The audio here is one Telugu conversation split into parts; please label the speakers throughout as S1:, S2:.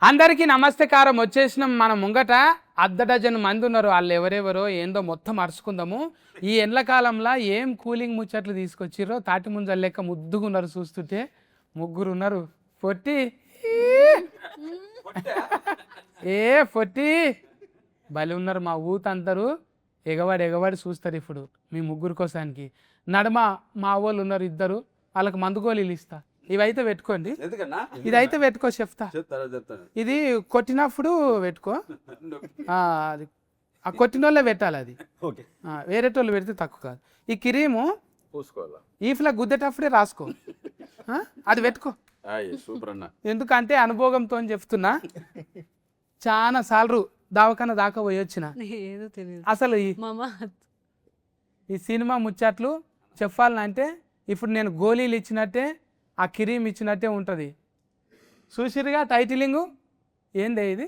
S1: అందరికీ నమస్తేకారం. వచ్చేసినాం మన ముంగట అర్ధ డజన్ మంది ఉన్నారు. వాళ్ళు ఎవరెవరో ఏందో మొత్తం అరుచుకుందాము. ఈ ఎండ్లకాలంలో ఏం కూలింగ్ ముచ్చట్లు తీసుకొచ్చిర్రో తాటి ముంజలు లెక్క ముద్దుగున్నారు. చూస్తుంటే ముగ్గురు ఉన్నారు. పొట్టి ఏ పొట్టి బలి ఉన్నారు. మా ఊతందరూ ఎగవాడి చూస్తారు ఇప్పుడు మీ ముగ్గురు కోసానికి. నడమ మా వాళ్ళు ఉన్నారు ఇద్దరు, వాళ్ళకి మందు గోళీలు ఇస్తా. ఇవైతే పెట్టుకోండి, ఇదైతే పెట్టుకో చెప్తా. ఇది కొట్టినప్పుడు పెట్టుకో, అది ఆ కొట్టినోళ్ళే పెట్టాలి. అది వేరేటోళ్ళు పెడితే తక్కువ కాదు. ఈ క్రీము ఈఫ్లా గుద్దేటప్పుడే రాసుకో, అది పెట్టుకో. ఎందుకంటే అనుభవంతో చెప్తున్నా. చాలా సార్లు దావకాన దాకా పోయి వచ్చిన. అసలు ఈ సినిమా ముచ్చట్లు చెప్పాలంటే ఇప్పుడు నేను గోళీలు ఇచ్చినట్టే ఆ కిరీమ్ ఇచ్చినట్టే ఉంటుంది. చూసిరుగా టైటిలింగు ఏందే ఇది?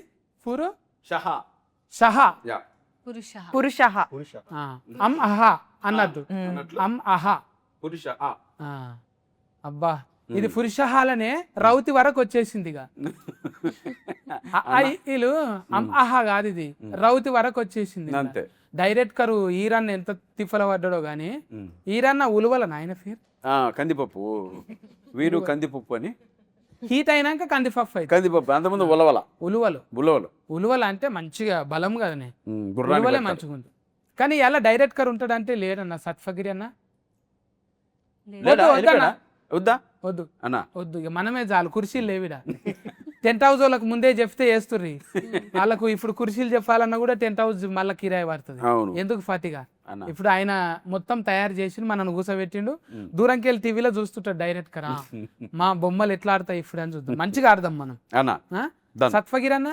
S1: షహా
S2: పురుష
S1: అమ్ అహా అన్నట్టు. అమ్ అహా అబ్బా, ఇది పురుషహాలనే రౌతి వరకు వచ్చేసింది. ఇక వీళ్ళు అమ్ అహా కాదు, ఇది రౌతి వరకు వచ్చేసింది. డైరెక్ట్ కరు ఈరన్న ఎంత తిఫల పడ్డాడో గానీ, ఈరన్న ఉలువల నాయన పేరు
S3: కందిపప్పు, వీరు కందిపప్పు అని.
S1: హీట్ అయినాక కందిపప్పు అయితే
S3: కందిపప్పు, అంతకుముందు ఉలవలు
S1: అంటే మంచిగా బలం కదనే, ఉలువలే మంచిగా ఉంది. కానీ ఎలా డైరెక్ట్ కర్ ఉంటాడంటే లేడన్న సత్ఫగిరి అన్న. వద్దు
S3: అన్న,
S1: వద్దు, ఇక మనమే చాలు. కుర్చీలు లేవిడా. టెంట్ హౌస్ వాళ్ళకి ముందే చెప్తే వేస్తుర్రి. వాళ్ళకు ఇప్పుడు కుర్చీలు చెప్పాలన్నా కూడా టెంట్ హౌస్ మళ్ళీ కిరాయి పడుతుంది. ఎందుకు ఫాతిగా? ఇప్పుడు ఆయన మొత్తం తయారు చేసి మనల్ని కూసబెట్టిండు. దూరంకి వెళ్ళి టీవీలో చూస్తుంటాడు డైరెక్ట్ కరా. మా బొమ్మలు ఎట్లా ఆడతాయి ఇప్పుడు అని చూద్దాం. మంచిగా ఆడదాం మనం. సత్ఫగిర్ అన్న,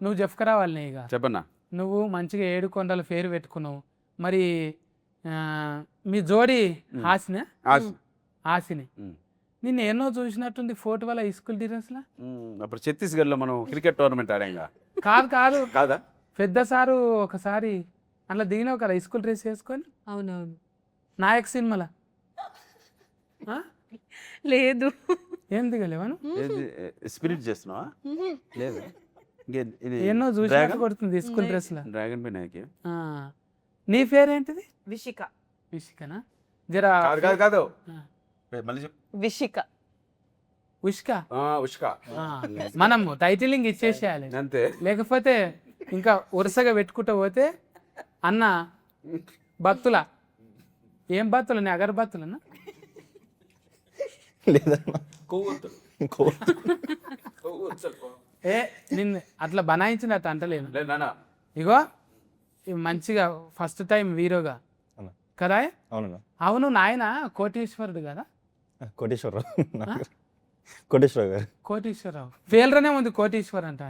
S1: నువ్వు చెప్పుకరా వాళ్ళని. ఇక చెప్పన్నా, నువ్వు మంచిగా 7 కొండల పేరు పెట్టుకున్నావు. మరి మీ జోడి ఆసిని నిన్ను ఎన్నో చూసినట్టుంది ఫోటో వల్ల స్కూల్ డ్రెస్లా.
S3: అప్పుడు ఛత్తీస్గఢ్ లో మనం క్రికెట్ టోర్నమెంట్ ఆడాంగా.
S1: కాదు
S3: కాదా,
S1: పెద్ద సారు ఒకసారి అట్లా దిగినావు కదా స్కూల్ డ్రెస్ వేసుకొని.
S2: అవునవును,
S1: నాయక్ సినిమాలా.
S2: లేదు
S1: ఏం దిగలేవాను?
S3: స్పిరిట్ చేస్తున్నావా? లేదు,
S1: ఎన్నో చూసి కొడుతుంది స్కూల్ డ్రెస్ లా.
S3: Dragon B Nayak.
S1: నీ పేరేంటిది?
S2: విషికనా?
S1: జరా
S3: కాదు,
S1: ఉష్క. మనం టైటిలింగ్ ఇచ్చేసేయాలి అంతే, లేకపోతే ఇంకా వరుసగా పెట్టుకుంటూ పోతే అన్న బత్తుల. ఏం బత్తులని? అగరబత్తులన్నా? ఏ నిన్ను అట్లా బనాయించినట్టు అంటలేను. ఇగో మంచిగా ఫస్ట్ టైం హీరోగా కదా. అవును, నాయన కోటేశ్వరుడు కదా. కోటేశ్వరరావు పేర్లోనే ఉంది కోటేశ్వర్ అంట.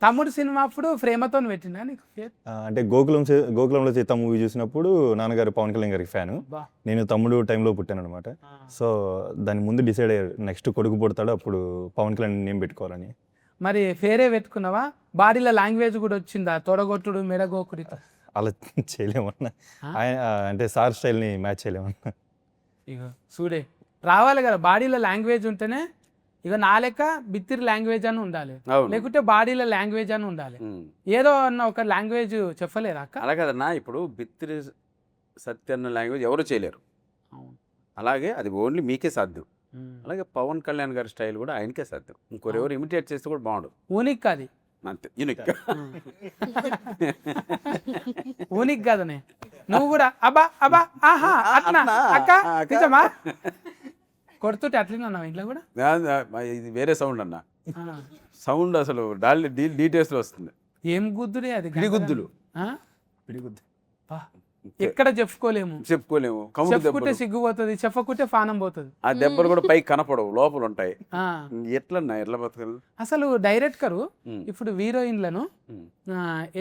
S1: తమ్ముడు సినిమా అప్పుడు ప్రేమతో పెట్టినా నీకు పేరు?
S4: అంటే గోకులంలో సీత మూవీ చూసినప్పుడు నాన్నగారు పవన్ కళ్యాణ్ గారికి ఫ్యాను. నేను తమ్ముడు టైంలో పుట్టాను అనమాట. సో దాని ముందు డిసైడ్ అయ్యారు నెక్స్ట్ కొడుకు పుడతాడు అప్పుడు పవన్ కళ్యాణ్ నేమ్ పెట్టుకోవాలని.
S1: మరి పేరే పెట్టుకున్నావా? బాడీలో లాంగ్వేజ్ కూడా వచ్చిందా? తొడగొట్టుడు, మెడగోకుడితో
S4: అలా చేయలేమన్నా, అంటే సార్ స్టైల్ని మ్యాచ్ చేయలేమన్నా.
S1: ఇక చూడే రావాలి కదా, బాడీలో లాంగ్వేజ్ ఉంటేనే. ఇక నా లెక్క బిత్తిరి లాంగ్వేజ్ అని ఉండాలి, లేకుంటే బాడీలో లాంగ్వేజ్ అని ఉండాలి. ఏదో అన్న ఒక లాంగ్వేజ్ చెప్పలేరా అక్క?
S3: అలా కదన్నా, ఇప్పుడు బిత్తిరి సత్య అన్న లాంగ్వేజ్ ఎవరు చేయలేరు. అలాగే అది ఓన్లీ మీకే సాధ్యం. అలాగే పవన్ కళ్యాణ్ గారి స్టైల్ కూడా ఆయనకే సాధ్యం. ఇంకొరెవరు ఇమిటేట్ చేస్తే కూడా బాగుండు.
S1: ఊనిక్ అది
S3: అంతే, యూనిక్.
S1: ఊనిక్ కదనే. నువ్వు కూడా అబ్బా అబ్బా ఆహా అట్నా అక్క నిజమా? కొడుతుంటే అట్లనే ఇంట్లో కూడా.
S3: ఇది వేరే సౌండ్ అన్న, సౌండ్ అసలు డీటెయిల్స్ లో వస్తుంది.
S1: ఏం గుద్దుడే అది?
S3: పిడిగుద్దులు.
S1: ఎక్కడ చెప్పుకోలేము. చెప్పుకుంటే సిగ్గుపోతుంది, చెప్పకుంటే పానం పోతుంది.
S3: ఆ దెబ్బలు కూడా పైకి కనపడవు, లోపల ఉంటాయి. ఎట్లా బతకలు?
S1: అసలు డైరెక్టర్ ఇప్పుడు హీరోయిన్లను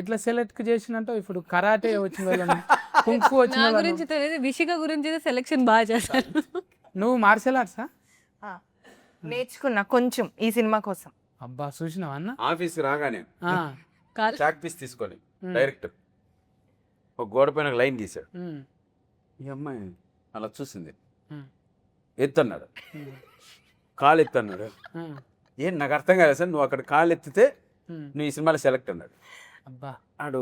S1: ఎట్లా సెలెక్ట్ చేసినట్టు. ఇప్పుడు కరాటే వచ్చిన వాళ్ళను, కుంఫు వచ్చిన
S2: గురించి తెలియదు, విషిక గురించి సెలెక్షన్ బాగా చేశారు.
S1: నువ్వు మార్షల్ ఆర్ట్సా?
S5: నేర్చుకున్నా కొంచెం ఈ సినిమా కోసం.
S1: అబ్బా చూసినావా అన్న?
S3: ఆఫీస్ రాగానే చాక్ పీస్ తీసుకొని డైరెక్ట్ ఒక గోడ పైన లైన్ గీసాడు. ఈ అమ్మాయి అలా చూసింది, ఎత్తన్నాడు, కాలు ఎత్తన్నాడు. ఏం నాకు అర్థం కాలేదు సార్, నువ్వు అక్కడ కాళ్ళు ఎత్తితే నువ్వు ఈ సినిమాలో సెలెక్ట్ అన్నాడు.
S1: అబ్బా
S3: ఆడు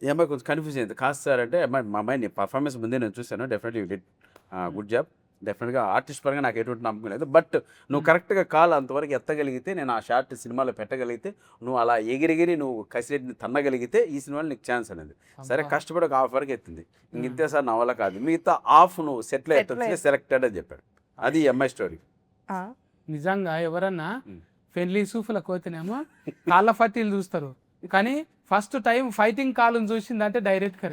S3: ఈ అమ్మాయి కొంచెం కన్ఫ్యూజ్ అయింది. కాదు సార్ అంటే అమ్మాయి మా అమ్మాయిని పర్ఫార్మెన్స్ ముందే నేను చూశాను, definitely you did good job, డెఫినెట్గా ఆర్టిస్ట్ పరంగా నాకు ఎటువంటి నమ్మకం లేదు, బట్ నువ్వు కరెక్ట్గా కాల్ అంతవరకు ఎత్తగలిగితే నేను ఆ షార్ట్ సినిమాలో పెట్టగలిగితే, నువ్వు అలా ఎగిరెగిరి నువ్వు కసిరెడ్డిని తన్నగలిగితే ఈ సినిమాలో నీకు ఛాన్స్ అనేది. సరే కష్టపడి ఒక హాఫ్ వరకు ఎత్తింది, ఇంతే సార్ నా వల్ల కాదు, మిగతా హాఫ్ నువ్వు సెటిల్ ఎట్టొచ్చి సెలెక్టెడ్ అని చెప్పాడు. అది ఎంఐ స్టోరీ.
S1: నిజంగా ఎవరన్నా పెళ్లి సూఫుల కోతినేమో కాళ్ళ ఫట్టీలు చూస్తారు, కానీ ఫస్ట్ టైం ఫైటింగ్ కాళ్ళను చూసిందంటే డైరెక్ట్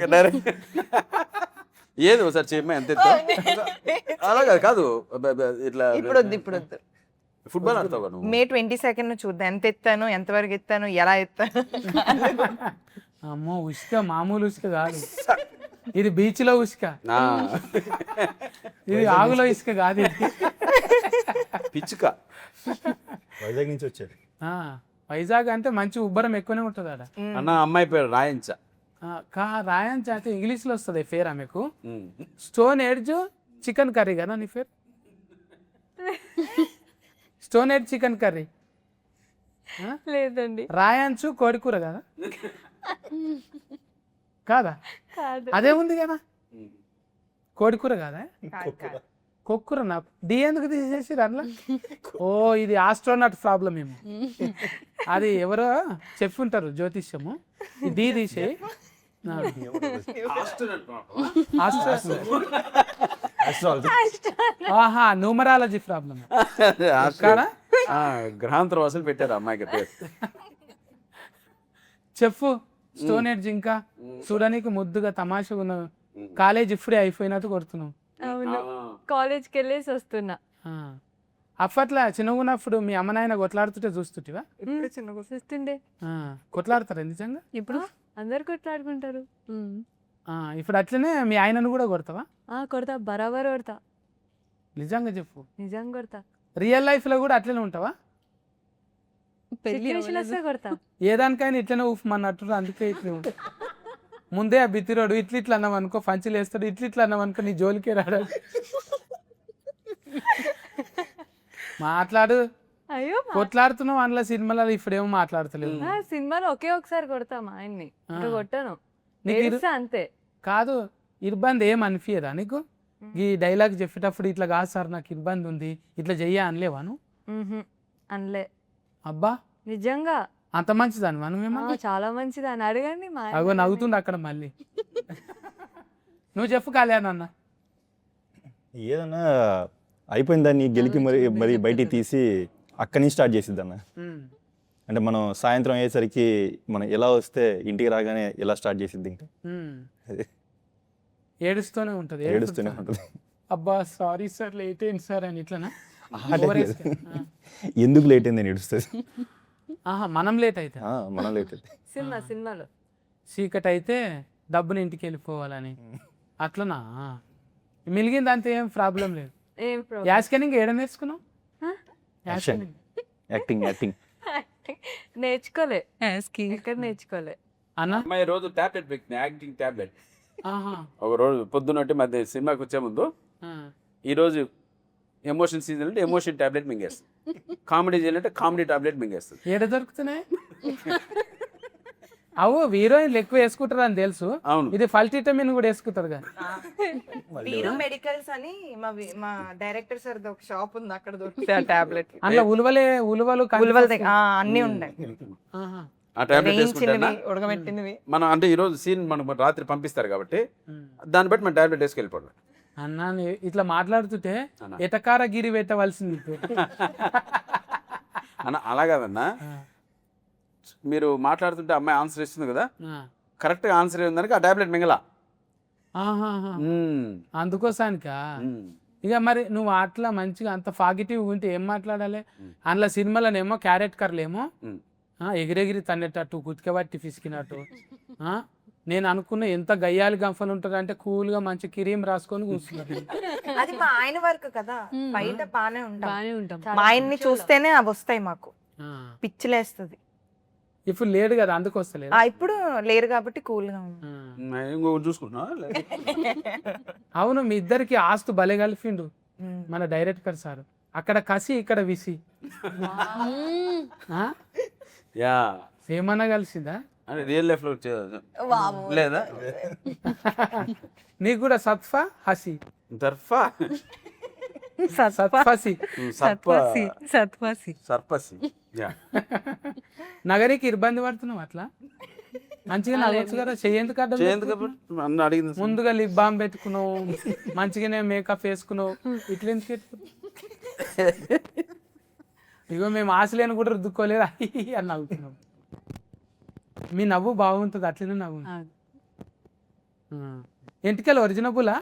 S3: ఏది ఒకసారి చేయమ్మా ఎంత ఎత్తు? అలా కాదు కాదు ఇట్లా
S5: ఇప్పుడు వద్దు
S3: ఫుట్బాల్ ఆడతావు నువ్వు.
S5: మే 22 చూద్దాం, ఎంత ఎత్తాను, ఎంతవరకు ఎత్తాను, ఎలా ఎత్తాను.
S1: అమ్మో ఉసుక మామూలు ఉసుక కాదు, ఇది బీచ్ లో ఉసుక,
S3: ఆ,
S1: ఇది ఆగులో ఇసుక కాదు ఇది.
S3: పిచ్చుక.
S4: వైజాగ్ నుంచి వచ్చారు.
S1: వైజాగ్ అంటే మంచి ఉబ్బరం ఎక్కువనే ఉంటుంది ఆడ.
S3: అన్న అమ్మాయి పేరు రాయించ.
S1: రాయన్ అంటే ఇంగ్లీష్ లో వస్తుంది పేరు ఆమెకు. స్టోన్ ఎడ్జ్ చికెన్ కర్రీ కదా నీ పేరు? Stone edge chicken curry.
S2: లేదండి
S1: రాయన్స్ కోడికూర కదా? కాదా?
S2: కాదు.
S1: అదే ఉంది కదా కోడికూర కాదా? కొక్కుర నా డి ఎందుకు తీసేసి అందులో? ఓ ఇది ఆస్ట్రోనాట్ ప్రాబ్లం ఏమో, అది ఎవరో చెప్పుంటారు జ్యోతిష్యము, ఈ డి తీసేయి. ఆహా న్యూమరాలజీ ప్రాబ్లం కాదా?
S3: గ్రహాంతర వసూలు పెట్టారు అమ్మాయికి పేరు.
S1: చెప్పు. స్టోన్ ఎడ్జ్ ఇంకా చూడడానికి ముద్దుగా తమాషగా ఉన్న కాలేజ్ ఇప్పుడే అయిపోయినట్టు కొడుతున్నావు.
S2: అవును కాలేజ్కి వెళ్ళేసి వస్తున్నా.
S1: అప్పట్లో చిన్నగా ఉన్నప్పుడు మీ అమ్మ నాయన కొట్లాడుతుంటే చూస్తుంటివా?
S2: చూస్తుండే.
S1: కొట్లాడతారా నిజంగా?
S2: ఇప్పుడు అందరు కొట్లాడుకుంటారు.
S1: ఇప్పుడు అట్లనే మీ ఆయనను కూడా కొడతావా?
S2: కొడతా, బరాబర్ కొడతా.
S1: నిజంగా చెప్పు.
S2: నిజంగా కొడతా.
S1: రియల్ లైఫ్ లో కూడా అట్లనే ఉంటావా?
S2: సిచ్యువేషన్ వస్తే కొడతా.
S1: ఏదానికైనా ఇట్లనే ఊఫమన్నట్టు, అందుకే ఇట్లా ఉంటా. ముందే ఆ బిత్తిరోడు ఇట్లా అన్నాం అనుకో పంచులు వేస్తాడు, ఇట్లా అన్నాం అనుకో నీ జోలికే రాడు. మాట్లాడు.
S2: అయ్యో
S1: కొట్లాడుతున్నావు అందులో సినిమాలో, ఇప్పుడేమో మాట్లాడతలేవు.
S2: సినిమాలో ఒకే ఒకసారి కొడతా మా ఆయన్ని, ఇంకా కొట్టాను అంతే.
S1: కాదు ఇబ్బంది ఏం అనిపించదా నీకు? ఈ డైలాగ్ చెప్పేటప్పుడు ఇట్లా కాదు సార్ నాకు ఇబ్బంది ఉంది ఇట్లా చెయ్యా అనలేవాను?
S2: అనలే.
S1: అబ్బా
S2: నిజంగా
S1: అంత మంచిదాన్ని మనమేమో.
S2: చాలా మంచిది అని అడగండి.
S1: అగో నవ్వుతుండే అక్కడ మళ్ళీ. నువ్వు చెప్పు కళ్యాణ్ అన్న.
S4: ఏదన్నా అయిపోయిన దాన్ని గెలికి మరి బయటికి తీసి అక్కడి నుంచి స్టార్ట్ చేసిద్ది అన్న. అంటే మనం సాయంత్రం అయ్యేసరికి మనం ఎలా వస్తే ఇంటికి రాగానే ఎలా స్టార్ట్ చేసిద్ది, ఇంకా
S1: ఏడుస్తూనే ఉంటుంది.
S4: ఏడుస్తూనే ఉంటుంది.
S1: అబ్బా సారీ సార్ లేట్ అయింది సార్ అని ఇట్లనా?
S4: ఎందుకు లేట్ అయింది అని ఏడుస్తుంది.
S1: మనం లేట్ అయితే
S4: మనం లేట్ అయితే
S2: సినిమాలో
S1: చీకటి అయితే డబ్బుని ఇంటికి వెళ్ళిపోవాలని అట్లనా? మిలిగింది అంతే, ఏం ప్రాబ్లం లేదు. యాస్కెనింగ్ ఏడ నేర్చుకున్నావు?
S4: యాక్టింగ్
S2: నేర్చుకోలే, ఎక్కడ నేర్చుకోలే
S1: అన్న.
S3: అమ్మాయి రోజు టాబ్లెట్ పెట్టింది, యాక్టింగ్ టాబ్లెట్. ఒక రోజు పొద్దున్నట్టు మధ్య సినిమాకి వచ్చే ముందు ఈరోజు ఎమోషన్ సీజన్ అంటే ఎమోషన్ టాబ్లెట్ మింగేస్తుంది, కామెడీ సీజన్ అంటే కామెడీ టాబ్లెట్ మింగేస్తుంది.
S1: ఏడ దొరుకుతున్నాయి? అవు హీరోయిన్లు ఎక్కువ వేసుకుంటారు అని తెలుసు.
S3: అవును,
S1: ఇది ఫల్టిటమిన్ కూడా వేసుకుంటారు కదా.
S5: వీరు మెడికల్స్ అని మా డైరెక్టర్ సార్ ఒక షాప్ ఉంది, అక్కడ దొరుకుతాయి ఆ టాబ్లెట్.
S1: అందులో ఉలువలు
S5: అన్ని ఉన్నాయి.
S3: ఆ టాబ్లెట్ వేసుకుంటా
S5: ఉడకబెట్టినవి
S3: మనం. అంటే ఈరోజు సీన్ మనం రాత్రి పంపిస్తారు కాబట్టి దాన్ని బట్టి మనం టాబ్లెట్ వేసుకెళ్ళిపోవడం.
S1: అన్నా ఇట్లా మాట్లాడుతుంటే ఎటకార గిరి పెట్టవలసింది.
S3: అన్న అలా కాదన్నా, మీరు మాట్లాడుతుంటే అమ్మాయి ఆన్సర్ ఇస్తుంది కదా, కరెక్ట్గా ఆన్సర్ ఏందానికి ఆ టాబ్లెట్ మింగలా.
S1: అందుకోసానికా? ఇక మరి నువ్వు అట్లా మంచిగా అంత పాజిటివ్ ఉంటే ఏం మాట్లాడాలి? అందులో సినిమాలోనేమో క్యారెట్ కర్లేమో ఎగిరెగిరి తన్నేటట్టు, కుతికబట్టి పిసికినట్టు. నేను అనుకున్న ఎంత గయ్యాలి గంఫలు ఉంటుంది అంటే కూల్గా మంచి క్రీమ్ రాసుకొని కూర్చున్నది.
S5: అది మా ఆయన వర్క్ కదా, బయట బానే
S2: ఉంటాం.
S5: మా ఆయన్ని చూస్తేనే అవి వస్తాయి మాకు, పిచ్చిలేస్తుంది.
S1: ఇప్పుడు లేడు కదా అందుకు వస్తలేదు.
S5: ఇప్పుడు లేరు కాబట్టి కూల్ గా ఉంది.
S3: చూసుకుంటున్నా.
S1: అవును మీ ఇద్దరికి ఆస్తు భలే కలిపిండు మన డైరెక్టర్ సార్. అక్కడ కసి ఇక్కడ విసి. ఆ?
S3: యా
S1: ఏమన్నా కలిసిందా
S3: అంటే రియల్ లైఫ్ లో లేదా
S1: నీకు కూడా సత్ఫా హసి
S3: దర్ఫా
S1: సత్ఫసి
S3: సర్పసి యా
S1: నగరికి ఇబ్బంది పడుతున్నావు అట్లా మంచిగా నవ్వచ్చు కదా చెయ్యేందుకు అడ్డం
S3: చేయండి
S1: పెట్టుకున్నావు?
S3: కాబట్టి అన్న అడిగింది
S1: ముందుగా లిప్ బామ్ పెట్టుకున్నావు మంచిగానే మేకప్ వేసుకున్నావు ఇట్లా ఎందుకు పెట్టుకున్నావు? ఇగో మేము ఆశలేని కూడా రుద్దుకోలేదు అని నవ్వుతున్నాం. మీ నవ్వు బాగుంటుంది అట్లనే నవ్వు. ఎంటికలు ఒరిజినబులా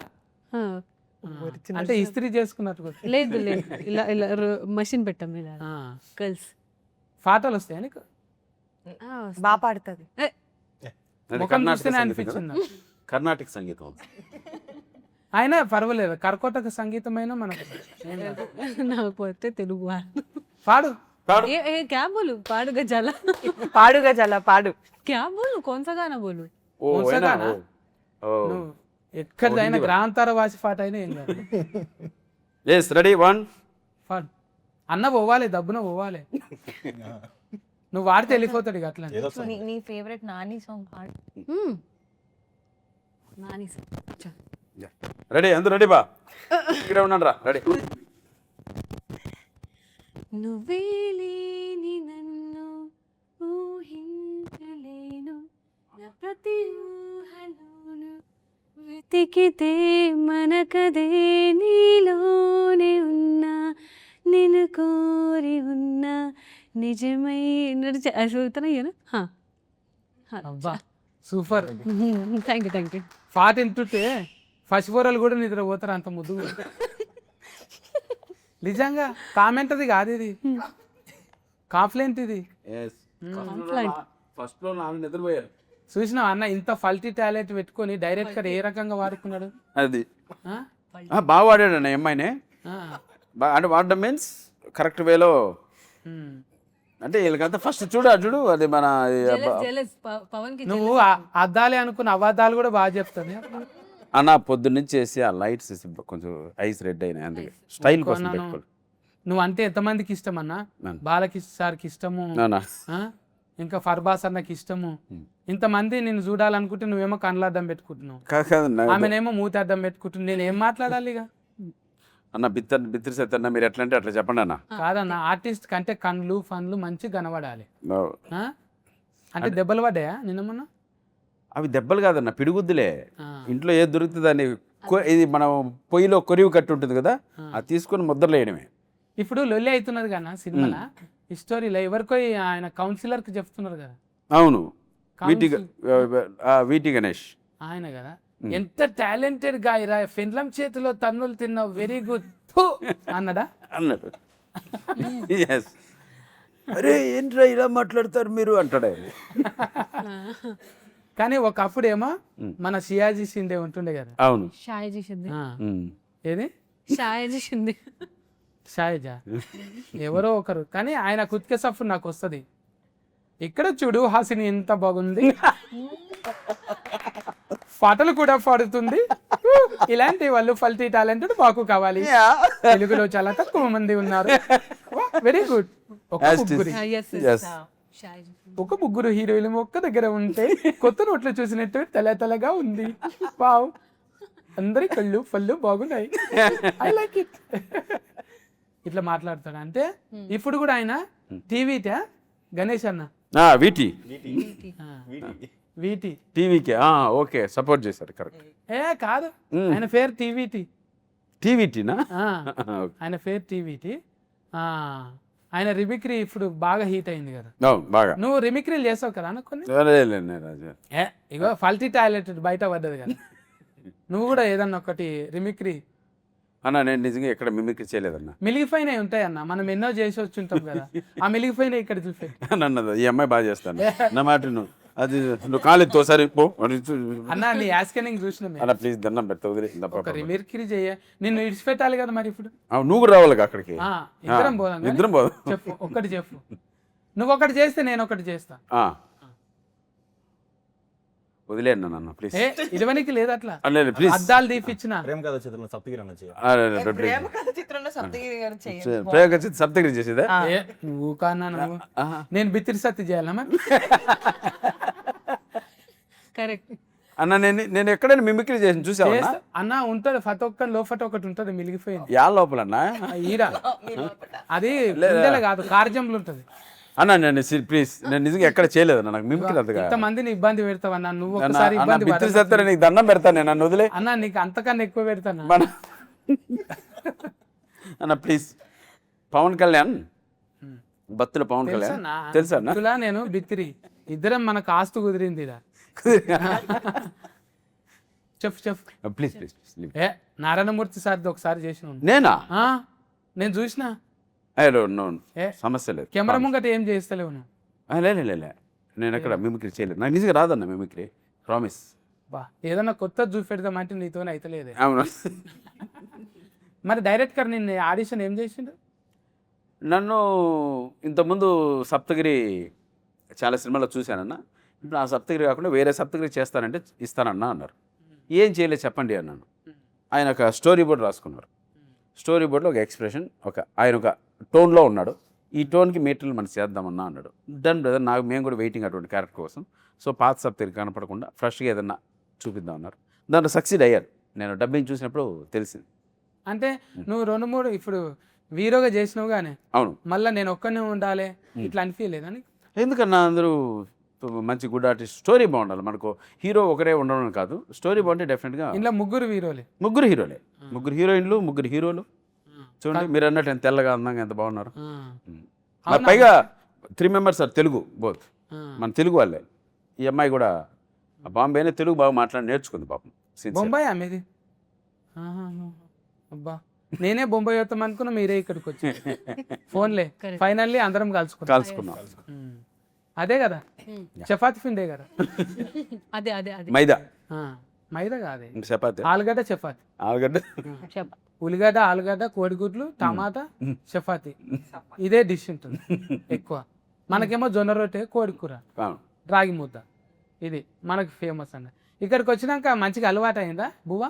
S1: అంటే ఇస్త్రీ చేసుకున్నట్టు కూడా
S6: లేదు లేదు ఇలా ఇలా మషిన్ పెట్టాం ఇలా గర్ల్స్
S1: పాటలు వస్తాయి నీకు
S5: బాగా పాడుతుంది.
S1: ముఖం చూస్తేనే అనిపించింది.
S3: కర్ణాటక సంగీతం
S1: అయినా పర్వాలేదు కర్కోటక సంగీతమైన మనకు ఏం కాదు.
S6: నాకు పోతే తెలుగు
S1: పాడు
S6: क्या बोलू पाड़ू गजाला
S5: పాడుగా చాలా పాడు.
S6: क्या बोलू कौन सा गाना बोलू
S3: ఓ
S1: వంశగానా?
S3: ఓ
S1: నువ్వు ఎక్కడైనా గ్రాంతార వాసి పాట అయినా ఏం కాదు
S3: ఎస్ రెడీ 1
S1: పాడు అన్న పోవాలి దబ్బున పోవాలి నువ్వు వాడితే వెళ్ళిపోతాడు ఇక అట్లా
S5: నీ ఫేవరెట్ నాని సాంగ్ పాడు.
S6: नानी से
S3: రెడీ అందరూ రెడీ బా ఇక్కడ ఉన్నాను రా రెడీ
S6: నువ్వే లేని నన్ను ఊహించలేను నా ప్రతి ఊహలోను వెతికితే మనకదే నీలోనే ఉన్నా నిన్ను కోరి ఉన్నా నిజమై చదువుతున్నాను
S1: అబ్బా సూపర్
S6: థ్యాంక్ యూ
S1: పాట వింటుంటే ఫస్ట్ ఫోరలు కూడా నిద్ర పోతారు అంత ముద్దు నిజంగా కామెంట్ అది కాదు ఇది కాంప్లైంట్ ఇది
S3: ఎస్ ఫస్ట్ లో నాన్న నిద్రపోయారు
S1: చూసినావు అన్న ఇంత ఫల్టీ టాలెంట్ పెట్టుకొని డైరెక్టర్ ఏ రకంగా వాడుకున్నాడు
S3: అది
S1: ఆ?
S3: బాగా వాడాడు అన్న అమ్మాయిని
S1: ఆ.
S3: అంటే వాడడం మీన్స్ కరెక్ట్ వేలో
S1: ఉమ్.
S3: అంటే వీళ్ళకంతా ఫస్ట్ చూడు అది మన
S6: పవన్ కి
S1: నువ్వు అద్దాలే అనుకున్న అబద్ధాలు కూడా బాగా చెప్తాను
S3: అన్న పొద్దున్నుంచి చేసి ఆ లైట్స్ కొంచెం ఐస్ రెడ్ అయినాయి అందుకే స్టైల్ కోసం పెట్టుకోవాలి
S1: నువ్వు అంటే ఎంతమందికి ఇష్టం అన్న బాలకిష్ సార్కి ఇష్టము
S3: అవునా
S1: ఆ? ఇంకా ఫర్బాస్ అన్నకి ఇష్టము ఇంతమంది నేను చూడాలనుకుంటే నువ్వేమో కళ్ళద్దం పెట్టుకుంటున్నావు
S3: కాదన్న
S1: ఆమెనేమో మూతి అద్దం పెట్టుకుంటున్నావు నేను ఏం మాట్లాడాలి ఇక
S3: అన్న బిత్తిరి సత్తన్న మీరు ఎట్లా అంటే అట్లా చెప్పండి అన్న
S1: కాదన్న ఆర్టిస్ట్ కంటే కళ్ళు ఫన్లు మంచి కనబడాలి ఆ? అంటే దెబ్బలు పడ్డాయా నిన్న మొన్న
S3: అవి దెబ్బలు కాదన్న పిడిగుద్దులే
S1: ఆ.
S3: ఇంట్లో ఏది దొరుకుతుంది అని ఇది మనం పొయ్యిలో కొరివి కట్టి ఉంటుంది కదా అది తీసుకొని ముద్రలు వేయడమే
S1: ఇప్పుడు లొల్లి అవుతున్నది కదా సినిమాలో ఈ స్టోరీలో ఎవరికో ఆయన కౌన్సిలర్కి చెప్తున్నారు కదా
S3: అవును వీటి గణేష్
S1: ఆయన కదా ఎంత టాలెంటెడ్ గాయరా ఫిన్లం చేతిలో తన్నులు తిన్నావు వెరీ గుడ్ అన్నడా
S3: అన్నాడు ఎస్ అరే ఏంట్రా ఇలా మాట్లాడతారు మీరు అంటాడు ఆయన.
S1: కానీ ఒకప్పుడేమో మన సియాజీ షిండే ఉంటుండే కదా
S3: అవును
S6: షాయ్ చేసింది
S1: ఆ.
S3: ఉమ్.
S1: ఏది
S6: షాయ్ చేసింది
S1: షాయిజా ఎవరో ఒకరు కానీ ఆయన కుత్కే సఫ్ నాకు వస్తుంది ఇక్కడ చూడు హాసిని ఎంత బాగుంది పాటలు కూడా పాడుతుంది ఇలాంటి వాళ్ళు ఫల్టీ టాలెంటెడ్ మాకు కావాలి తెలుగులో చాలా తక్కువ మంది ఉన్నారు వెరీ గుడ్
S3: Yes.
S1: ఒక ముగ్గురు హీరోయిన్లు ఒక్క దగ్గర ఉంటే కొత్త నోట్లు చూసినట్టు తెల్లగా ఉంది వావ్ అందరి కళ్ళు పళ్ళు బాగున్నాయి ఐ లైక్ ఇట్ ఇట్లా మాట్లాడతాడు అంటే ఇప్పుడు కూడా ఆయన టీవీటా గణేష్ అన్న
S3: వీటి
S1: వీటి
S3: టీవీకి ఓకే సపోర్ట్ చేశారు కరెక్ట్
S1: ఏ కాదు ఆయన పేరు టీవీటీ
S3: టీవీటీనా
S1: ఆయన పేరు టీవీటీ ఆయన రిమిక్రీ ఇప్పుడు బాగా హీట్ అయింది కదా
S3: అవును బాగా
S1: నువ్వు రిమిక్రీలు చేసావు కదా అన్న కొన్ని
S3: రాజా
S1: ఏ ఇగో ఫల్టీ టాలెంటెడ్ బయట పడ్డది కదా నువ్వు కూడా ఏదన్నా ఒకటి రిమిక్రీ
S3: అన్న నేను నిజంగా ఎక్కడ మిమిక్రీ చేయలేదన్న
S1: మిలిగిపోయినవి ఉంటాయి అన్న మనం ఎన్నో చేసి వచ్చి ఉంటాం కదా ఆ మిలిగిపోయినవి ఇక్కడ చూపే
S3: నన్నది ఈ అమ్మాయి బాగా చేస్తాను నా మాట నువ్వు అది నువ్వు కాలేదు తోసారి పో
S1: అన్న నీ యాస్కెనింగ్ చూసిన
S3: అన్న ప్లీజ్ దండం పెడతా వదిలే
S1: ఒక రిమిక్రీ చేయ నిన్ను ఇడిచిపెట్టాలి కదా మరి ఇప్పుడు
S3: నువ్వు కూడా రావాలి అక్కడికి
S1: ఇద్దరం పోదాం కానీ
S3: ఇద్దరం పోదాం
S1: చెప్పు ఒక్కటి చెప్పు నువ్వు ఒకటి చేస్తే నేను ఒకటి చేస్తా
S3: వదిలేను నన్ను ప్లీజ్.
S1: ఏ ఇడవనికి లేదు అట్లా,
S3: ప్లీజ్
S1: అద్దాలు తీపిచ్చిన.
S4: ప్రేమ కథ చిత్రంలో సప్తగిరి అన్న చేయాలి.
S5: ప్రేమ కథ చిత్రంలో సప్తగిరి గారు చేయండి.
S3: ప్రయోగ సప్తగిరి చేసేదా?
S1: ఏ నువ్వు కానా నువ్వు, నేను బిత్తిరి సత్తి చేయాలా మరి?
S6: కరెక్ట్.
S3: అన్న నేను ఎక్కడైనా మిమిక్రీ చేసి చూసావా?
S1: అన్న ఉంటది ఫత ఒక్క లోఫట ఒకటి ఉంటది మిలిగిపోయింది
S3: యా లోపలన్నా
S1: ఈడ, అది గుండెల కాదు కార్జంలో ఉంటది.
S3: అన్న నేను ప్లీజ్, నేను నిజంగా ఎక్కడ చేయలేదు అన్న, నాకు మిమిక్రీ అంతగా.
S1: ఇంత మందిని ఇబ్బంది పెడతావన్నా నువ్వు, ఒకసారి ఇబ్బంది
S3: బిత్తిరి
S1: పడకు.
S3: సత్తారా, నీకు దండం పెడతాను నేను, నన్ను వదిలే
S1: అన్న నీకు అంతకన్నా ఎక్కువ పెడతాను.
S3: మన అన్న ప్లీజ్. పవన్ కళ్యాణ్, బత్తుల పవన్ కళ్యాణ్ తెలుసా అన్న?
S1: ఇలా నేను బిత్తిరి ఇద్దరం మనకు ఆస్తు కుదిరింది ఇడ. Chef
S3: please please please.
S1: ఏ నారాయణమూర్తి సార్ది ఒకసారి చేసిన
S3: నేనా?
S1: నేను చూసిన.
S3: నో
S1: ఏ
S3: సమస్య లేదు.
S1: కెమెరా ముంగట ఏం చేస్తలేవు నువ్వు.
S3: లే నేను ఎక్కడ మిమిక్రీ చేయలేదు, నాకు నిజంగా రాదన్న మిమిక్రీ, ప్రామిస్.
S1: బా ఏదన్నా కొత్త చూపెడదామంటే నీతోనే అయితలేదే.
S3: అవును.
S1: మరి డైరెక్టర్ నిన్ను ఆడిషన్ ఏం చేసిండు?
S3: నన్ను ఇంతకుముందు సప్తగిరి చాలా సినిమాలో చూశానన్న, ఇప్పుడు ఆ సప్తగిరి కాకుండా వేరే సప్తగిరి చేస్తానంటే ఇస్తానన్నా అన్నారు. ఏం చేయలేదు చెప్పండి అన్నాను. ఆయన ఒక స్టోరీ బోర్డ్ రాసుకున్నారు. స్టోరీ బోర్డులో ఒక ఎక్స్ప్రెషన్, ఆయన ఒక టోన్లో ఉన్నాడు, ఈ టోన్కి మెటీరియల్ మనం చేద్దామన్నా అన్నాడు. డన్ బ్రదర్, మేము కూడా వెయిటింగ్ అటువంటి క్యారెక్టర్ కోసం. సో పాత సప్తగిరి కనపడకుండా ఫ్రెష్గా ఏదన్నా చూపిద్దాం అన్నారు. దాంట్లో సక్సీడ్ అయ్యారు. నేను డబ్బింగ్ చూసినప్పుడు తెలిసింది.
S1: అంటే నువ్వు 2-3 ఇప్పుడు హీరోగా చేసినావు కానీ
S3: అవును,
S1: మళ్ళీ నేను ఒక్కనే ఉండాలి ఇట్లా అనిపించలేదని.
S3: ఎందుకన్నా అందరూ మంచి గుడ్ ఆర్టిస్ట్, స్టోరీ బాగుండాలి. మనకు హీరో ఒకరే ఉండడం కాదు, స్టోరీ బాగుంటే డెఫినెట్గా.
S1: ఇంట్లో ముగ్గురు హీరోలే,
S3: ముగ్గురు హీరోలే, ముగ్గురు హీరోయిన్లు, ముగ్గురు హీరోలు. చూడండి మీరు అన్నట్టు ఎంత తెల్లగా అందంగా ఎంత బాగున్నారు. మరి పైగా 3 members ఆర్ తెలుగు బోత్, మన తెలుగు వాళ్ళే. ఈ అమ్మాయి కూడా బాంబేనే తెలుగు బాగా మాట్లాడి నేర్చుకుంది పాపం.
S1: బొంబాయి ఆమెది. అబ్బా నేనే బొంబాయి వస్తాం అనుకున్నా, మీరే ఇక్కడికి వచ్చి ఫోన్లే ఫైనల్లీ అందరం
S3: కలుసుకున్నాం.
S1: అదే కదా చపాతి పిండే కదా.
S6: అదే అదే అదే
S3: మైదా
S1: మైదా కాదే,
S3: చపాతి,
S1: ఆలుగడ్డ చపాతి,
S3: ఆలుగడ్డ,
S1: ఉల్లిగడ్డ, ఆలుగడ్డ, కోడిగుడ్లు, టమాటా, చపాతి. ఇదే డిష్ ఉంటుంది ఎక్కువ. మనకేమో జొన్న రొట్టె, కోడి కూర, రాగి ముద్ద, ఇది మనకి ఫేమస్ అండి. ఇక్కడికి వచ్చినాక మంచిగా అలవాటు అయిందా బువ్వ?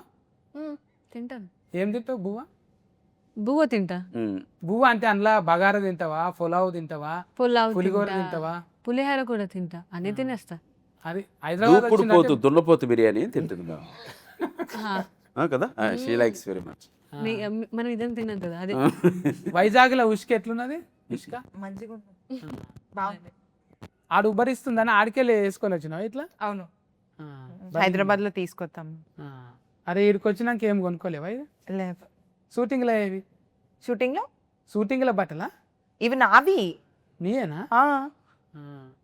S6: తింటాను.
S1: ఏం తింటావు బువ్వ?
S6: బువ్వ తింటా.
S1: బువ్వ అంటే అందులో బగారా తింటావా, పులావ్ తింటావా,
S6: పులావ్
S1: పులిగోర
S6: తింటా,
S1: తింటావా?
S6: పులిహోర కూడా తింటా, అన్ని తినేస్తా.
S1: అది హైదరాబాద్ వచ్చినట్టే.
S3: దున్నపోతు బిర్యానీ తింటుంది
S6: ఆ,
S3: కదా. She likes very much.
S6: మనం ఇదేం తిన్నాం కదా అదే.
S1: వైజాగ్లో ఉష్క ఎట్లున్నది? ఉష్క
S5: మంచిగా బాగుంది.
S1: ఆడు ఉబ్బరిస్తుందని ఆడికెళ్ళి వేసుకొని వచ్చినావు ఇట్లా?
S5: అవును, హైదరాబాద్ లో తీసుకొస్తాం.
S1: అరే ఇక్కడికి వచ్చినాక ఏం కొనుక్కోలేవా? ఇది
S5: లేదు.
S1: షూటింగ్లో ఏవి?
S5: షూటింగ్ లో
S1: షూటింగ్లో బట్టలా?
S5: ఇవి నావి.
S1: నీయేనా?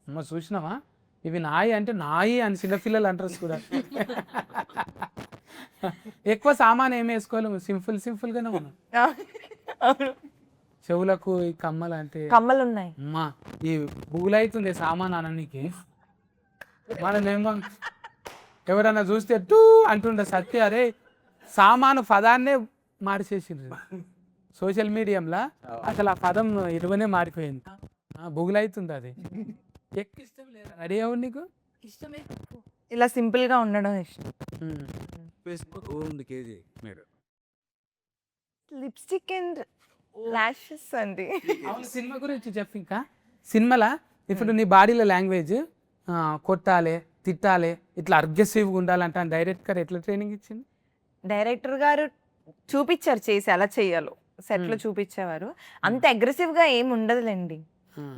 S1: అమ్మ చూసినావా, ఇవి నాయి అంటే నాయి అని చిన్నపిల్లలు అంటారు కూడా. ఎక్కువ సామాన్ ఏమి వేసుకోలేము, సింపుల్గానే ఉన్నాం. చెవులకు ఈ కమ్మలు అంటే
S5: కమ్మలు ఉన్నాయి.
S1: అమ్మా ఈ బుగులైతుంది సామాన్ అననికి. మనమేమో ఎవరన్నా చూస్తే టూ అంటుండే సత్య, అరే సామాను పదాన్నే మార్చేసిండ్రు సోషల్ మీడియంలో. అసలు ఆ పదం ఇరువనే మారిపోయింది. బుగులైతుంది అది. ఇష్టం లేదు రెడీ అవ్వదు నీకు?
S6: ఇష్టమే.
S5: ఇలా సింపుల్ గా ఉండడం ఇష్టం. లిప్స్టిక్ అండ్ లాషెస్ అండి.
S1: సినిమా గురించి చెప్పు. ఇంకా సినిమాలా ఇప్పుడు నీ బాడీలో లాంగ్వేజ్ కొట్టాలి, తిట్టాలి, ఇట్లా అగ్రెసివ్గా ఉండాలంటే డైరెక్టర్ ఎట్లా ట్రైనింగ్ ఇచ్చింది?
S5: డైరెక్టర్ గారు చూపించారు చేసి ఎలా చెయ్యాలో, సెట్ లో చూపించేవారు. అంత అగ్రెసివ్ గా ఏమి ఉండదులేండి,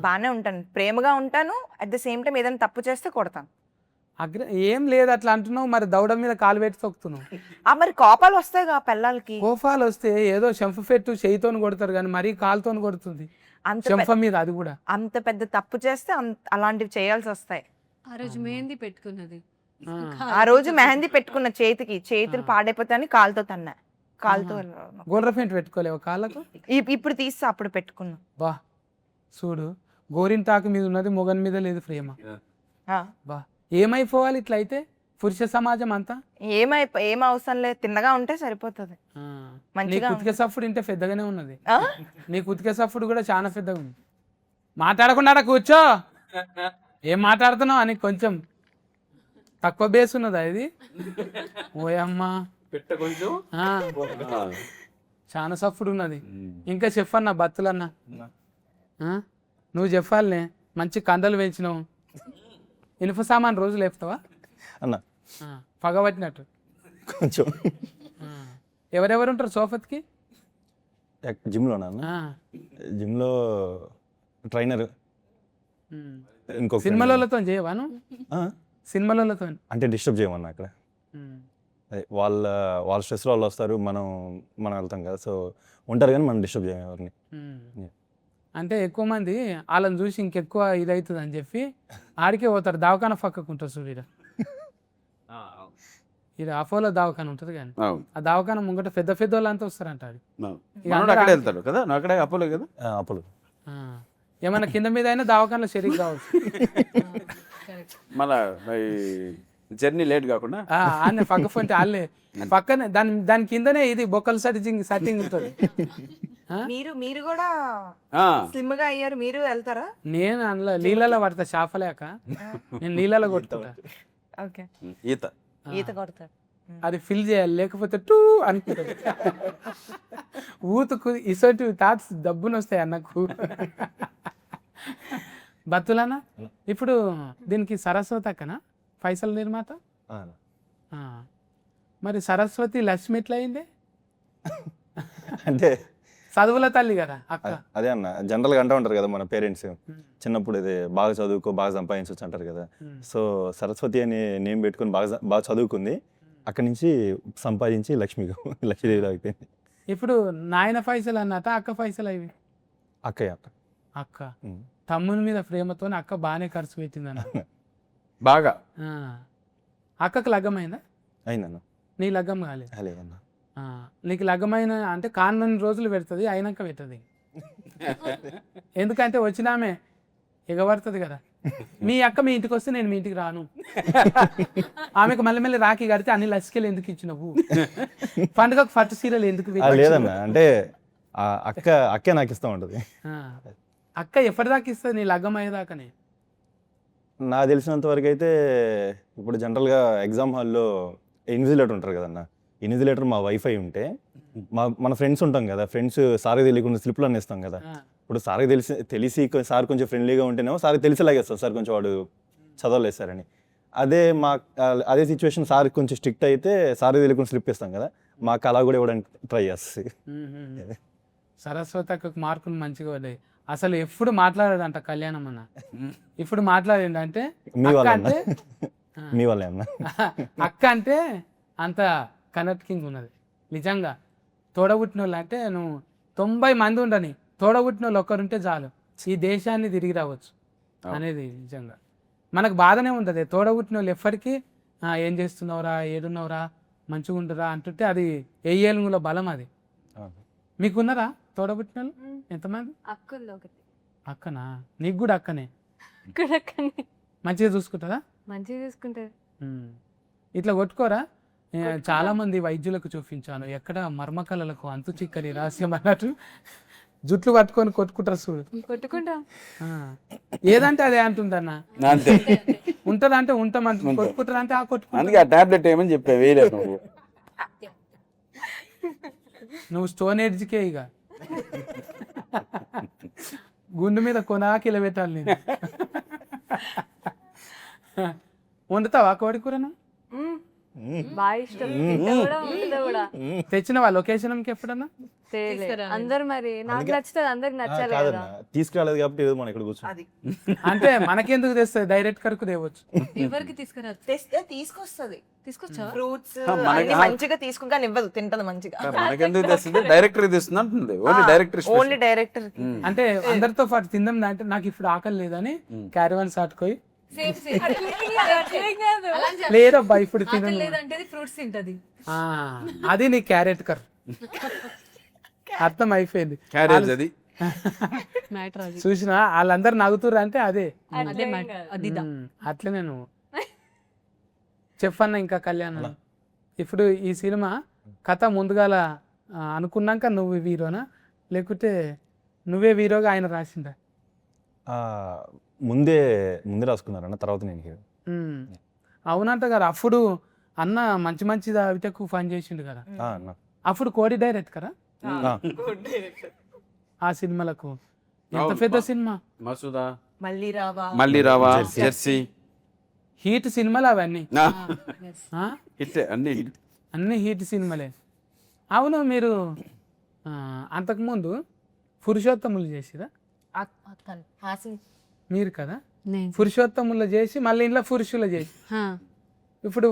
S5: బాగానే ఉంటాను, ప్రేమగా ఉంటాను. అట్ ద సేమ్ టైం ఏదైనా తప్పు చేస్తే కొడతాను.
S1: ఏం లేదు అట్లా అంటున్నావు, మరి దౌడ మీద కాలు పెట్టి తొక్కుతున్నావు.
S5: మరి కోపాలు వస్తాయి కా పిల్లలకి.
S1: కోపాలు వస్తే ఏదో చెంప పెట్టు చేయితోని కొడతారు కానీ మరీ కాలుతోని కొడుతుంది చెంప మీద. అది కూడా
S5: అంత పెద్ద తప్పు చేస్తే అలాంటివి చేయాల్సి వస్తాయి.
S6: ఆ రోజు మెహందీ పెట్టుకున్నది,
S5: ఆ రోజు మెహందీ పెట్టుకున్న చేతులు పాడైపోతాయని కాలుతో తన్నా. కాలుతో
S1: గోల్ర పెయింట్ పెట్టుకోలేవు కాళ్ళకు?
S5: ఇప్పుడు తీస్తే అప్పుడు పెట్టుకున్నా.
S1: బా చూడు, గోరింటాకు మీద ఉన్నది మొగన్ మీద లేదు ప్రేమ. బా ఏమైపోవాలి ఇట్లా అయితే పురుష సమాజం అంతా?
S5: ఏం అవసరం లేదు, తిన్నగా ఉంటే సరిపోతుంది.
S1: నీ కుతికే సఫుడు ఇంటే పెద్దగానే ఉన్నది. నీ కుతికే సఫుడు కూడా చాలా పెద్దగా ఉంది. మాట్లాడకుండా కూర్చో, ఏం మాట్లాడుతున్నావు అని కొంచెం తక్కువ బేస్ ఉన్నదా ఇది? ఓయమ్మా
S3: పెట్ట కొంచెం
S1: ఆ, చాలా సఫ్డ్ ఉన్నది. ఇంకా చెప్పన్నా బత్తులన్నా నువ్వు చెప్పాలనే, మంచి కండలు పెంచినావు, ఇనుప సామాన్ రోజు లేపుతావా?
S4: అన్న
S1: పగబట్టినట్టు.
S4: కొంచెం
S1: ఎవరెవరు ఉంటారు సోఫత్కి?
S4: జిమ్లోనా అన్న? జిమ్లో ట్రైనర్, ఇంకొక
S1: సినిమాలతో చేయవాను? సినిమాలతో
S4: అంటే డిస్టర్బ్ చేయమన్నా అక్కడ. అదే వాళ్ళ స్ట్రెస్లో వాళ్ళు వస్తారు, మనం వెళ్తాం కదా, సో ఉంటారు కానీ మనం డిస్టర్బ్ చేయం ఎవరిని.
S1: అంటే ఎక్కువ మంది వాళ్ళని చూసి ఇంకెక్కువ ఇదవుతుంది అని చెప్పి ఆడికే పోతారు. దవాఖాన పక్కకు ఉంటుంది చూడ, ఇది అపోలో దవాఖాన ఉంటుంది కానీ ఆ దవాఖాన ముంగట పెద్ద పెద్ద వాళ్ళంతా వస్తారంట. అది
S3: అక్కడే వెళ్తాడు కదా, నువ్వు అక్కడే అపోలో కదా.
S4: అప్పుడు
S1: ఏమన్నా కింద మీద అయినా దవాఖానలో షరీక్ కావచ్చు.
S3: మళ్ళా జర్నీ లేట్ కాకుండా
S1: ఆనే పక్క ఫోన్ వాళ్ళే పక్కనే దాని కిందనే ఇది బొక్కల సెట్టింగ్ ఉంటుంది.
S5: మీరు కూడా స్లిమ్ గా అయ్యారు, మీరు వెళ్తారా?
S1: నేను అందులో నీళ్ళలో పడతా, చేపలేక నేను నీళ్ళలో కొట్టుకుంటా.
S5: ఓకే,
S3: ఈత
S5: కొడతారు.
S1: అది ఫిల్ చేయాలి, లేకపోతే టూ అనుకుంటుంది. ఊతుకు ఇసొంటివి థాట్స్ దబ్బున వస్తాయి అన్నకు. బతులనా ఇప్పుడు దీనికి సరస్వతి అక్కనా పైసల నిర్మాత? మరి సరస్వతి లక్ష్మి ఎట్లా అయింది?
S4: అంటే
S1: చదువుల తల్లి కదా అక్క.
S4: అదే అన్న, జనరల్గా అంటూ ఉంటారు కదా మన పేరెంట్స్, చిన్నప్పుడు ఇది బాగా చదువుకో బాగా సంపాదించవచ్చు అంటారు కదా. సో సరస్వతి అని నేమ్ పెట్టుకుని బాగా చదువుకుంది, అక్కడి నుంచి సంపాదించి లక్ష్మీదేవిలో అయిపోయింది.
S1: ఇప్పుడు నాయన పైసలు అన్నట, అక్క పైసలు అవి?
S4: అక్కయ్య
S1: అక్క తమ్ముని మీద ప్రేమతో అక్క బాగానే ఖర్చు పెట్టిందన్న.
S3: బాగా.
S1: అక్కకు లగ్గమైందా?
S4: అయిందన్న.
S1: నీ లగ్గం కాలేదు?
S4: లేదన్న.
S1: నీకు లగ్గమైన అంటే కాన్నన్ని రోజులు పెడుతుంది, అయినాక పెట్టదు. ఎందుకంటే వచ్చినామే ఎగబడుతుంది కదా. మీ అక్క మీ ఇంటికి వస్తే నేను మీ ఇంటికి రాను. ఆమెకు మళ్ళీ మళ్ళీ రాఖీ కడితే అన్ని లసికలు ఎందుకు ఇచ్చినవు? పండుగకు పట్టు సీరలు ఎందుకు?
S4: లేదన్న, అంటే అక్కే నాకు ఇస్తూ ఉంటుంది.
S1: అక్క ఎప్పటిదాకా ఇస్తుంది నీ లగ్గం అయ్యేదాకానే?
S4: నాకు తెలిసినంత వరకు అయితే ఇప్పుడు జనరల్గా ఎగ్జామ్ హాల్లో ఇన్విజిలేటర్ ఉంటారు కదన్న, ఇన్విజిలేటర్ మా వైఫై ఉంటే మన ఫ్రెండ్స్ ఉంటాం కదా, ఫ్రెండ్స్ సార్కి తెలియకుండా స్లిప్లు అన్నిస్తాం కదా. ఇప్పుడు సార్కి తెలిసి సార్ కొంచెం ఫ్రెండ్లీగా ఉంటేనేమో సార్కి తెలిసేలాగేస్తారు, సార్ కొంచెం వాడు చదవలేదు సార్ అని. అదే సిచ్యువేషన్ సార్ కొంచెం స్ట్రిక్ట్ అయితే సార్కి తెలియకుండా స్లిప్ ఇస్తాం కదా, మాకు అలా కూడా ఇవ్వడానికి ట్రై చేస్తుంది.
S1: సరస్వతి అక్కకు మార్కులు మంచిగా పడ్డాయి. అసలు ఎప్పుడు మాట్లాడాడంట కళ్యాణం అన్న, ఇప్పుడు మాట్లాడిండంటే
S4: మీ వల్ల అన్న.
S1: అక్క అంటే అంత కనెక్టింగ్ ఉన్నది నిజంగా. తోడబుట్టిన వాళ్ళు అంటే నువ్వు 90 మంది ఉండని, తోడబుట్టిన వాళ్ళు ఒక్కరుంటే చాలు ఈ దేశాన్ని తిరిగి రావచ్చు అనేది నిజంగా. మనకు బాధనే ఉంటుంది, తోడబుట్టిన వాళ్ళు ఎప్పటికీ ఏం చేస్తున్నావురా, ఏడున్నావురా, మంచిగా ఉండరా అంటుంటే అది ఏళ్ళ బలం అది. మీకున్నారా తోడబుట్టిన వాళ్ళు ఎంతమంది? అక్కనా? నీకు కూడా అక్కనే? మంచిగా చూసుకుంటుందా?
S2: మంచిగా చూసుకుంటారు.
S1: ఇట్లా కొట్టుకోరా? చాలా మంది వైద్యులకు చూపించాను, ఎక్కడ మర్మకళలకు అంతు చిక్కని రహస్యం అన్నట్టు జుట్లు పట్టుకొని కొట్టుకుంటారు చూడు.
S2: కొట్టుకుంటా
S1: ఏదంటే అదే అంటుందన్న.
S3: అంతే
S1: ఉంటదంటే ఉంటామంటు, కొట్టుకుంటారు అంటే కొట్టుకుంటా.
S3: అందుకే ఆ టాబ్లెట్ ఏమని చెప్పా, వేయలేదు నువ్వు.
S1: నువ్వు స్టోన్ ఎడ్జ్కే ఇక గుండు మీద కొనాకిల పెట్టాలి నేను. వండుతావా కోడి కూరను?
S2: బాగా ఇష్టం, కూడా
S1: తెచ్చినవా లొకేషన్కి ఎప్పుడన్నా?
S2: అందరు మరి నాకు నచ్చుతుంది, అందరికి నచ్చాలి కదా.
S4: తీసుకురాలేదు కాబట్టి మనం ఇక్కడ కూర్చోండి.
S1: అంటే మనకెందుకు తెస్తుంది, డైరెక్ట్ కరకు తేవచ్చు.
S6: ఎవరికి తీసుకురా?
S5: తెస్తే తీసుకొస్తుంది,
S6: తీసుకొచ్చావా?
S5: ఫ్రూట్స్ మంచిగా తీసుకుని ఇవ్వదు, తింటది మంచిగా.
S3: మనకెందుకు తెస్తుంది, డైరెక్టర్ తెస్తుంది అంటుంది.
S5: Only director.
S1: అంటే అందరితో పాటు తిందాం అంటే నాకు ఇప్పుడు ఆకలి లేదని క్యారవాన్ సాటుకోయి లేదబ్బా ఇప్పుడు
S6: లేదంటే ఫ్రూట్స్ తింటది.
S1: అది నీ క్యారెట్ కర్ అర్థం అయిపోయింది.
S3: క్యారేజ్ అది
S6: మ్యాటర్ అది.
S1: చూసినా వాళ్ళందరు నవ్వుతుర్రు అంటే అదే
S6: అదే మ్యాటర్ అది.
S1: అట్లనే నువ్వు చెప్పన్న. ఇంకా కళ్యాణం ఇప్పుడు ఈ సినిమా కథ ముందుగాల అనుకున్నాక నువ్వు హీరోనా, లేకుంటే నువ్వే హీరోగా ఆయన రాసిందా?
S4: ముందే రాసుకున్నారన్న, తర్వాత నేను హీరో.
S1: అవునంట కదా అప్పుడు అన్న మంచి మంచి దావిటకు పని చేసిండు కదా
S4: అన్న
S1: అప్పుడు కోడి డైరెక్ట్ కదా ఆ సినిమాలకు ఎంత పెద్ద సినిమా
S3: మసూదా,
S5: మళ్ళీ రావా,
S3: మళ్ళీ రావా, జెర్సీ,
S1: హీట్ సినిమాలు అవన్నీ ఆ?
S3: ఇట్లే అన్ని
S1: అన్ని హీట్ సినిమాలే. అవును మీరు అంతకుముందు పురుషోత్తములు చేసిరా మీరు కదా
S6: నేను
S1: పురుషోత్తములు చేసి మళ్ళీ ఇంట్లో పురుషులు చేసి
S6: హా.
S1: ఇప్పుడు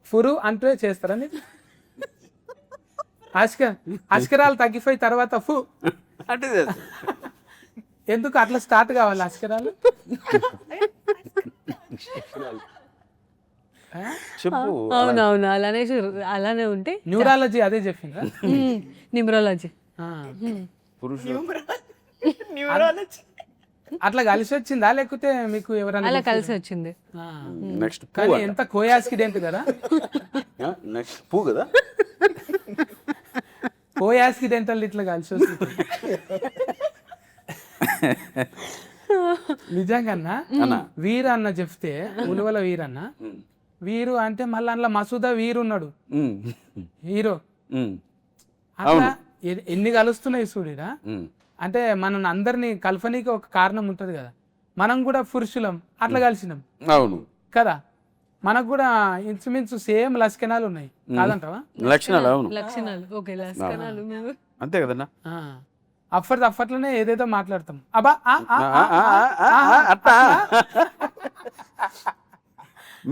S1: ఫురు అంటే చేస్తారని అస్కరాలు తగ్గిపోయి తర్వాత
S3: అంటే చేస్తా.
S1: ఎందుకు అట్లా స్టార్ట్ కావాలి అస్కరాలు?
S3: చెప్పు.
S6: అవునవును అలానే ఉంటే
S1: న్యూరాలజీ అదే చెప్పిందా?
S6: న్యూమరాలజీ.
S3: పురుషుడు
S1: అట్లా కలిసి వచ్చిందా లేకపోతే మీకు ఎవరైనా
S6: అలా కలిసి వచ్చింది.
S1: ఆ.
S3: నెక్స్ట్
S1: కానీ ఎంత కోయాస్కిడెంట్ కదా,
S3: నెక్స్ట్ పూ కదా.
S1: కోయాస్కిడెంటల్ ఇట్లా కలిసి వస్తుంది నిజంగా. వీరు అన్న చెప్తే ఉలువల వీరన్న వీరు అంటే మళ్ళీ అందులో మసూదా వీరు ఉన్నాడు హీరో. అట్లా ఎన్ని కలుస్తున్నాయి చూడిరా. అంటే మనం అందరినీ కల్పనీకి ఒక కారణం ఉంటది కదా, మనం కూడా పురుషులం అట్లా కలిసినాం
S3: అవును
S1: కదా, మనకు కూడా ఇంచుమించు సేమ్ లక్షణాలు ఉన్నాయి కాదంటావా?
S3: లక్షణాలు అవును
S6: లక్షణాలు ఓకే లక్షణాలు మేము
S3: అంతే కదన్నా.
S1: అప్పట్లోనే ఏదేదో మాట్లాడతాం. అబ్బా
S3: అట్టా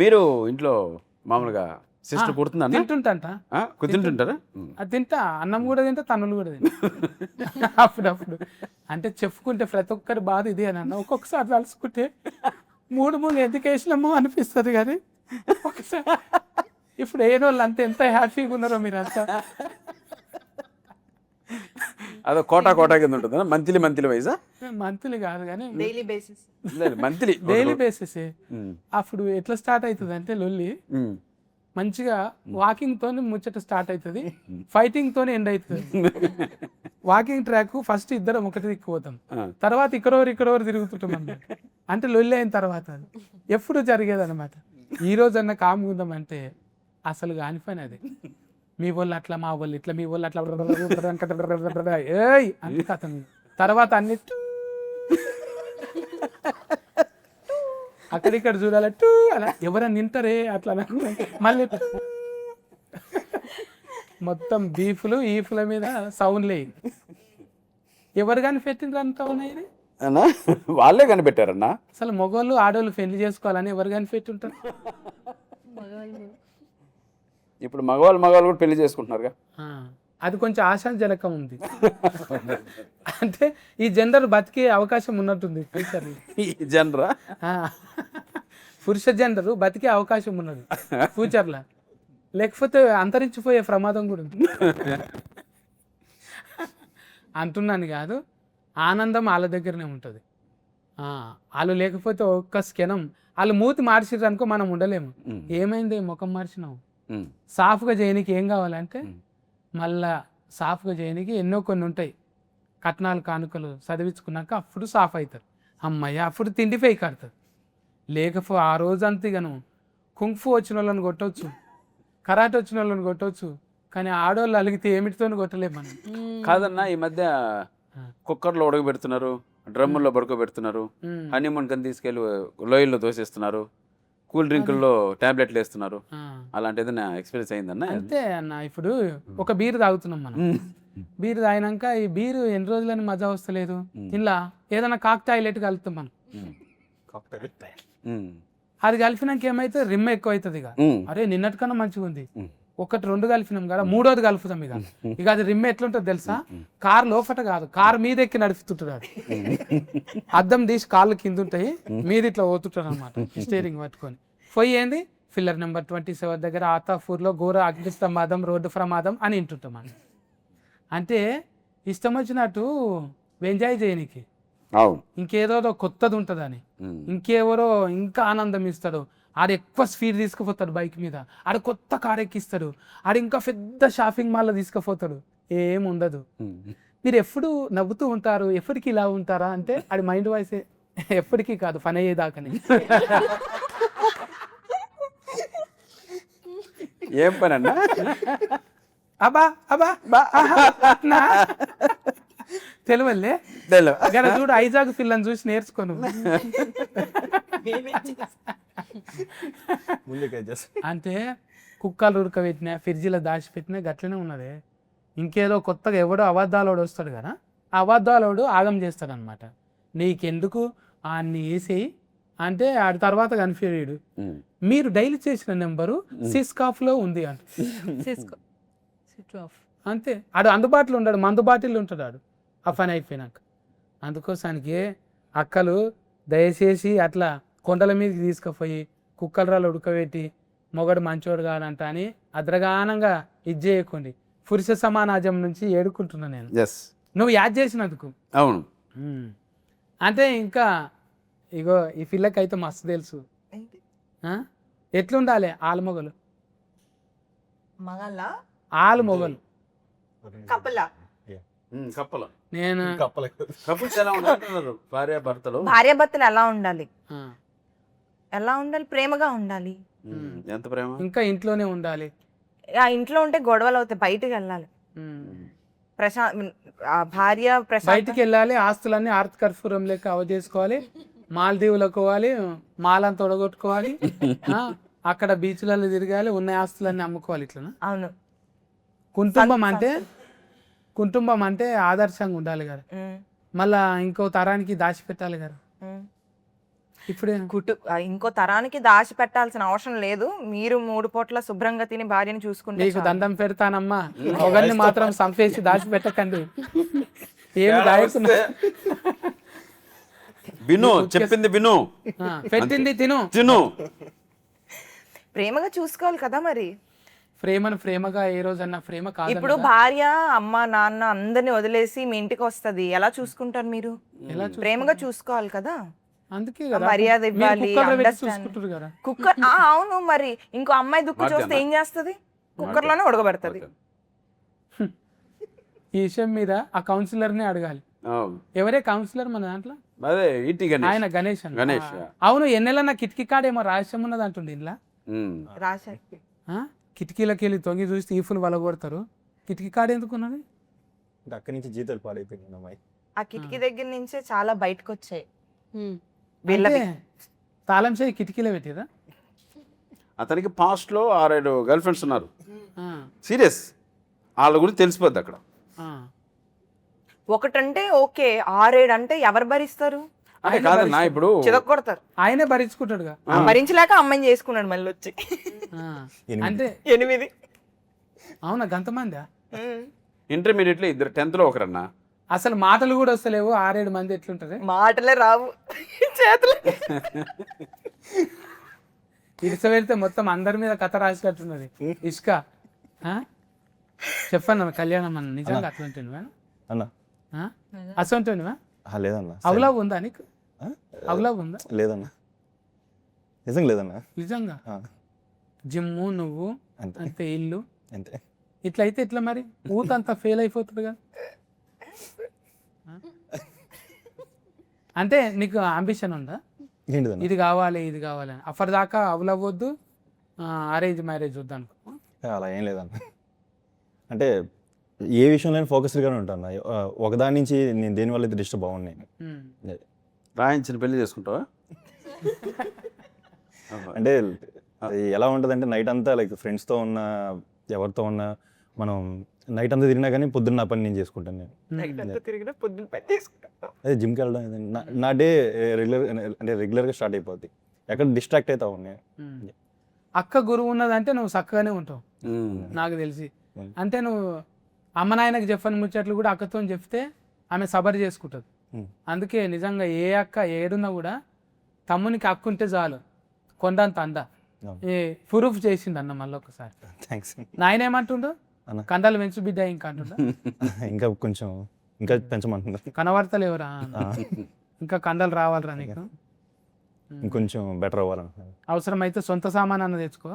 S3: మీరు ఇంట్లో మామూలుగా సిస్టర్ కుడుతుందా?
S1: తింటుంటంట,
S3: కుదుంటుంటారా?
S1: అది తింటా, అన్నం కూడా తింటా, తన్నులు కూడా తింటా అప్పుడప్పుడు. అంటే చెప్పుకుంటే ప్రతి ఒక్కరి బాధ ఇది అని అన్న, ఒక్కొక్కసారి తలుసుకుంటే మూడు ఎందుకు వేసినామో అనిపిస్తుంది కానీ ఒకసారి ఇప్పుడు ఏ వాళ్ళు అంత ఎంత హ్యాపీగా ఉన్నారో మీరు అంతా.
S3: అదో కోటా కింద ఉంటుంది మంత్లీ వైజా?
S1: మంత్లీ కాదు కానీ
S5: daily basis,
S3: monthly
S1: daily basis. అప్పుడు ఎట్లా స్టార్ట్ అవుతుంది అంటే లొల్లి మంచిగా వాకింగ్ తోని ముచ్చట స్టార్ట్ అవుతుంది, ఫైటింగ్ తోని ఎండ్ అవుతుంది. వాకింగ్ ట్రాక్ ఫస్ట్ ఇద్దరం ఒకటి దిక్కుపోతాం, తర్వాత ఇక్కడోరు తిరుగుతుంటాం అన్నమాట. అంటే లొల్లి అయిన తర్వాత ఎప్పుడు జరిగేది అనమాట. ఈ రోజు అన్న కామ్గా ఉందామంటే అసలు కానిపోయిన అది. మీ వాళ్ళు అట్లా, మా వాళ్ళు ఇట్లా, మీ వాళ్ళు అట్లా ఏయ్ అంత కథ. తర్వాత అన్ని అక్కడిక్కడ చూడాలి టూ అలా ఎవరన్నా నింటారే అట్లా మళ్ళీ మొత్తం బీఫ్లు ఈఫ్ల మీద సౌండ్లే. ఎవరు కానీ పెట్టిండ్రు అంత ఉన్నాయి.
S3: వాళ్ళే కనిపెట్టారన్నా.
S1: అసలు మగవాళ్ళు ఆడవాళ్ళు పెళ్లి చేసుకోవాలని ఎవరు కానీ పెట్టుంటారు.
S3: ఇప్పుడు మగవాళ్ళు కూడా పెళ్లి చేసుకుంటున్నారుగా.
S1: అది కొంచెం ఆశాజనకం ఉంది. అంటే ఈ జెండర్ బతికే అవకాశం ఉన్నట్టుంది ఫ్యూచర్.
S3: ఈ జనరా
S1: పురుష జెండరు బతికే అవకాశం ఉన్నది ఫ్యూచర్లో, లేకపోతే అంతరించిపోయే ప్రమాదం కూడా ఉంది. అంటున్నాను కాదు, ఆనందం వాళ్ళ దగ్గరనే ఉంటుంది. వాళ్ళు లేకపోతే ఒక్క క్షణం వాళ్ళు మూతి మార్చిర్రు అనుకో మనం ఉండలేము. ఏమైంది ముఖం మార్చినావు, సాఫ్గా చేయనికి ఏం కావాలంటే మళ్ళా సాఫ్గా చేయడానికి ఎన్నో కొన్ని ఉంటాయి. కట్నాలు కానుకలు చదివించుకున్నాక అప్పుడు సాఫ్ అవుతారు. అమ్మయ్య అప్పుడు తిండి పై కడతారు. లేకపో ఆ రోజంతా ఇక నువ్వు కుంఫు వచ్చిన వాళ్ళని కొట్టవచ్చు, కరాటే వచ్చిన వాళ్ళని కొట్టవచ్చు, కానీ ఆడవాళ్ళు అలిగితే ఏమిటితో కొట్టలేము మనం.
S3: కాదన్నా ఈ మధ్య కుక్కర్లో ఉడకబెడుతున్నారు, డ్రమ్ముల్లో పడుకోబెడుతున్నారు, హనీమూన్ కని తీసుకెళ్ళి లోయల్లో దోసేస్తున్నారు, కూల్ డ్రింకుల్లో టాబ్లెట్లు వేస్తున్నారు. అలాంటి ఏదైనా ఎక్స్పీరియన్స్ అయిందన్నా?
S1: అంతే అన్న. ఇప్పుడు ఒక బీరు తాగుతున్నాం మనం, బీరు తాగినాక ఈ బీరు ఎన్ని రోజులని మజా వస్తలేదు, ఇలా ఏదైనా కాక్టైల్ కలుపుతాం మనం. అది కలిపినాక ఏమైతే రిమ్ ఎక్కువ అవుతుంది. ఇక అరే నిన్నటికన్నా మంచిగా ఉంది, ఒకటి రెండు కలిపినాం కదా, మూడోది కలుపుతాం. ఇక అది రిమ్ ఎట్లుంటుంది తెలుసా, కారు లోపట కాదు, కారు మీద ఎక్కి నడుపుతుంటారు. అది అద్దం తీసి కాళ్ళు కింద ఉంటాయి, మీద ఇట్లా పోతుంటారు అనమాట స్టీరింగ్ పట్టుకొని. పోయి ఏంది ఫిల్లర్ నెంబర్ 27 దగ్గర ఆతాపూర్లో ఘోర అగ్నిస్తంభాదం రోడ్డు ప్రమాదం అని వింటుంటాం మనం. అంటే ఇష్టం వచ్చినట్టు ఎంజాయ్ చేయనికి ఇంకేదో కొత్తది ఉంటుందని, ఇంకెవరో ఇంకా ఆనందం ఇస్తాడు. ఆడు ఎక్కువ స్పీడ్ తీసుకుపోతాడు బైక్ మీద, ఆడు కొత్త కార్ ఎక్కిస్తాడు, ఆడు ఇంకా పెద్ద షాపింగ్ మాల్లో తీసుకుపోతాడు. ఏముండదు. మీరు ఎప్పుడు నవ్వుతూ ఉంటారు, ఎప్పటికీ ఇలా ఉంటారా అంటే ఆడి మైండ్ వాయిసే ఎప్పటికీ కాదు, పని అయ్యేదాకని.
S3: ఏం పని అన్నా?
S1: అబ్బా అబ్బా నా తెలివల్లే గడ చూడు ఐజాగ్ పిల్లని చూసి నేర్చుకోను.
S4: ముందుకే జస్ట్
S1: అంటే కుక్కలు ఉడకబెట్టినా ఫ్రిడ్జ్లో దాచిపెట్టినా గట్లనే ఉన్నది. ఇంకేదో కొత్తగా ఎవడో అబద్ధాలోడు వస్తాడు కదా, ఆ అబద్ధాలోడు ఆగం చేస్తాడు అనమాట. నీకెందుకు ఆన్ని వేసేయి అంటే ఆడి తర్వాత కనిపించాడు. మీరు డైలీ చేసిన నెంబరు సిస్కాఫ్లో ఉంది అంట.
S6: Cisco switch off.
S1: అంతే, ఆడు అందుబాటులో ఉంటాడు, మందు బాటిల్లో ఉంటాడు ఆడు ఆ పని అయిపోయినాక. అందుకోసానికి అక్కలు దయచేసి అట్లా కొండల మీదకి తీసుకుపోయి కుక్కలరాలు ఉడకబెట్టి మొగడు మంచోడు కాదంట అని అద్రగానంగా ఇది చేయకండి. పురుష సమానాజం నుంచి ఏడుకుంటున్నా నేను,
S3: ఎస్
S1: నువ్వు యాద్ చేసినందుకు.
S3: అవును.
S1: అంటే ఇంకా ఇగో ఈ పిల్లకైతే మస్తు తెలుసు ఎట్లుండాలి ఆలుమొగలు.
S5: మగళ్ళ
S1: ఆలు మొగలు
S5: కపుల
S3: కప్పలు
S1: నేను
S3: కపుల్స్ ఎలా ఉంటున్నారు? భార్యాభర్తలు
S5: భార్యాభర్తలు ఎలా ఉండాలి?
S1: ఆ,
S5: ఎలా ఉండాలి? ప్రేమగా ఉండాలి.
S3: ఎంత ప్రేమ?
S1: ఇంకా ఇంట్లోనే ఉండాలి.
S5: ఆ ఇంట్లో ఉంటే గొడవలు అవుతాయి, బయటికి వెళ్ళాలి. భార్య
S1: బయటికి వెళ్ళాలి, ఆస్తులన్నీ ఆర్త్ కర్పూరం లెక్క అవజేసుకోవాలి, మాల్దీవులకు పోవాలి, మాలంతా తొడగొట్టుకోవాలి, అక్కడ బీచ్లలో తిరగాలి, ఉన్న ఆస్తులన్నీ అమ్ముకోవాలి. ఇట్లా
S5: అవును.
S1: కుటుంబం అంటే ఆదర్శంగా ఉండాలి కదా, మళ్ళా ఇంకో తరానికి దాచిపెట్టాలి కదా. ఇప్పుడే
S5: ఇంకో తరానికి దాచి పెట్టాల్సిన అవసరం లేదు. మీరు 3 పూట్ల శుభ్రంగా తిని భార్యని చూసుకుంటే
S1: నీకు దండం పెడతానమ్మా, ఒకరిని మాత్రం సంపేసి దాచిపెట్టకండి. ఏమి దాయకున్నా
S3: విను, చెప్పింది విను,
S1: పెట్టింది తిను.
S5: ప్రేమగా చూసుకోవాలి కదా మరి.
S1: ప్రేమను ప్రేమగా ఏ రోజన్నా ప్రేమ కాదు.
S5: ఇప్పుడు భార్య అమ్మ నాన్న అందరిని వదిలేసి మీ ఇంటికి వస్తది, ఎలా చూసుకుంటారు మీరు? ప్రేమగా చూసుకోవాలి కదా.
S1: అందుకే
S5: మర్యాద ఇవ్వాలి.
S1: చూసుకుంటారు కదా
S5: కుక్కర్ అవును, మరి ఇంకో అమ్మాయి దుక్కు చూస్తే ఏం చేస్తది? కుక్కర్ లోనే ఉడకబెడతది.
S1: ఈ విషయం మీద ఆ కౌన్సిలర్ ని అడగాలి. ఎవరే కౌన్సిలర్ మన దాంట్లో?
S3: అదే ఇంటి
S1: ఆయన గణేష్ అన్న.
S3: గణేష్.
S1: అవును, ఎన్నెలన్నా కిటికీ కాడేమో రహస్యం ఉన్నది అంటుండే ఇంట్లో.
S5: రాశారు.
S1: కిటికీలకి వెళ్ళి తొంగి చూసి ఈఫులు వలగొడతారు. కిటికీ కాడ ఎందుకు ఉన్నది?
S4: అక్కడి నుంచి జీతాలు పాడైపోయింది అమ్మాయి.
S5: ఆ కిటికీ దగ్గర నుంచే చాలా బయటకు వచ్చాయి.
S1: అంటే తాళం చేయి కిటికీలో పెట్టిరా.
S3: అతనికి పాస్ట్ లో 6-7 గర్ల్ ఫ్రెండ్స్ ఉన్నారు. సీరియస్, వాళ్ళ గురించి తెలిసిపోద్ది అక్కడ.
S5: ఒకటంటే ఓకే, 6-7 అంటే ఎవరు భరిస్తారు?
S3: అంటే కాదన్నా, ఇప్పుడు
S5: చిదకొడతారు.
S1: ఆయనే భరించుకుంటాడుగా.
S5: భరించలేక అమ్మాయిని చేసుకున్నాడు మళ్ళీ వచ్చి.
S1: అంటే
S5: 8.
S1: అవునా, గంతమంది?
S3: ఇంటర్మీడియట్ లో 2 10th లో ఒకరన్నా.
S1: అసలు మాటలు కూడా వస్తలేవు, 6-7 మంది ఎట్లుంటది?
S5: మాటలే రావు, చేతులు.
S1: ఇసుక పెడితే మొత్తం అందరి మీద కథ రాసినట్టున్నది. ఇసుక చెప్పన్న కళ్యాణం అన్న, నిజంగా అట్లుంటున్నావా
S4: అన్నా?
S1: అసంటున్నావా?
S4: లేదన్నా.
S1: అవలావ్ ఉందా నీకు? అవలావ్ ఉందా?
S4: లేదన్నా, నిజంగా లేదన్నా.
S1: నిజంగా జిమ్ము నువ్వు అంతే, ఇల్లు
S4: అంతే.
S1: ఇట్లయితే ఇట్లా మరి ఊతంతా ఫెయిల్ అయిపోతుంది కదా. అంటే నీకు అంబిషన్ ఉందా?
S4: ఏంటిదన్నా?
S1: ఇది కావాలి ఇది కావాలి అని. అప్పటిదాకా అవలవ్వద్దు, అరేంజ్ మ్యారేజ్ వద్దు అనుకో.
S4: అలా ఏం లేదన్నా. అంటే ఏ విషయంలో ఫోకస్డ్గానే ఉంటాను. ఒకదాని నుంచి నేను దేనివల్ల అయితే డిస్టర్బ్ బాగున్నాయి.
S3: రాయించిన పెళ్లి చేసుకుంటావా?
S4: అంటే ఎలా ఉంటుందంటే నైట్ అంతా లైక్ ఫ్రెండ్స్తో ఉన్న ఎవరితో ఉన్నా మనం నైట్ అంతా తిరిగినా కానీ పొద్దున్న నా పని నేను చేసుకుంటాను. నేను అదే జిమ్కి వెళ్ళడం నా డే రెగ్యులర్గా స్టార్ట్ అయిపోద్ది. ఎక్కడ డిస్ట్రాక్ట్ అవుతావు నేను.
S1: అక్క గురువు ఉన్నదంటే నువ్వు చక్కగానే ఉంటావు నాకు తెలిసి. అంటే నువ్వు అమ్మ నాయనకు చెప్పని ముచ్చట్లు కూడా అక్కతో చెప్తే ఆమె సబర్ చేసుకుంటుంది. అందుకే నిజంగా ఏ అక్క ఏడున్నా కూడా తమ్మునికి అక్క ఉంటే చాలు కొండంత అంద. ప్రూఫ్ చేసింది అన్న మళ్ళీ ఒకసారి.
S4: థ్యాంక్స్.
S1: నాయన ఏమంటుండో కండలు పెంచు బిడ్డ ఇంకా అంటుండో.
S4: ఇంకా కొంచెం ఇంకా పెంచమంటుందా?
S1: కనబడతలు ఎవరా ఇంకా కండలు రావాలరా నీకు,
S4: ఇంకొంచెం బెటర్ అవ్వాలంటున్నాను.
S1: అవసరమైతే సొంత సామాన్ అన్న తెచ్చుకో,